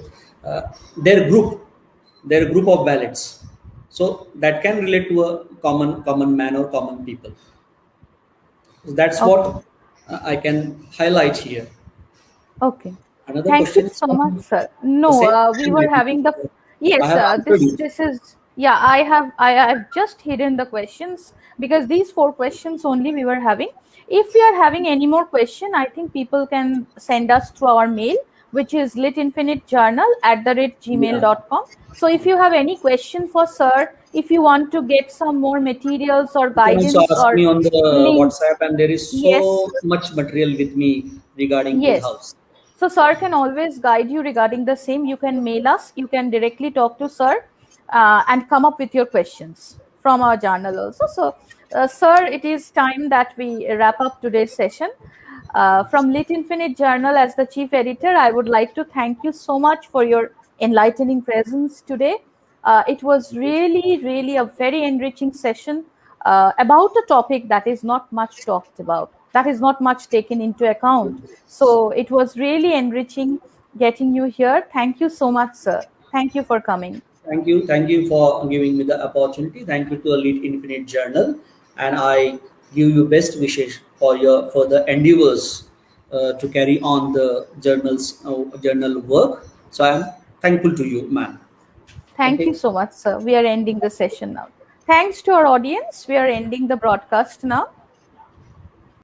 [SPEAKER 2] uh, their group their group of ballots, so that can relate to a common man or common people. So that's
[SPEAKER 1] Okay.
[SPEAKER 2] what I can highlight here.
[SPEAKER 1] Okay.
[SPEAKER 2] Another
[SPEAKER 1] Thank you
[SPEAKER 2] question is
[SPEAKER 1] so much,
[SPEAKER 2] from
[SPEAKER 1] sir.
[SPEAKER 2] the
[SPEAKER 1] No,
[SPEAKER 2] same
[SPEAKER 1] we
[SPEAKER 2] question,
[SPEAKER 1] were
[SPEAKER 2] I
[SPEAKER 1] having the
[SPEAKER 2] believe. I
[SPEAKER 1] yes.
[SPEAKER 2] have answered you.
[SPEAKER 1] This is yeah. I have just hidden the questions because these four questions only we were having. If we are having any more question, I think people can send us to our mail, which is litinfinitejournal@gmail
[SPEAKER 2] Yeah,
[SPEAKER 1] dot com. So if you have any question for sir, if you want to get some more materials or
[SPEAKER 2] you can also
[SPEAKER 1] guidance
[SPEAKER 2] ask
[SPEAKER 1] or
[SPEAKER 2] me on the
[SPEAKER 1] links,
[SPEAKER 2] WhatsApp, and there is
[SPEAKER 1] yes,
[SPEAKER 2] so much material with me regarding
[SPEAKER 1] yes.
[SPEAKER 2] Woodhouse.
[SPEAKER 1] So sir can always guide you regarding the same. You can mail us. You can directly talk to sir and come up with your questions from our journal also. So, sir, it is time that we wrap up today's session. From Lit Infinite Journal, as the chief editor, I would like to thank you so much for your enlightening presence today. It was really, really a very enriching session about a topic that is not much talked about, that is not much taken into account. So it was really enriching getting you here. Thank you so much, sir. Thank you for coming.
[SPEAKER 2] Thank you for giving me the opportunity. Thank you to Elite Infinite Journal, and I give you best wishes for your further endeavors to carry on the journal work. So I am thankful to you, ma'am.
[SPEAKER 1] Thank you
[SPEAKER 2] Okay.
[SPEAKER 1] so much, sir. We are ending the session now. Thanks to our audience. We are ending the broadcast now.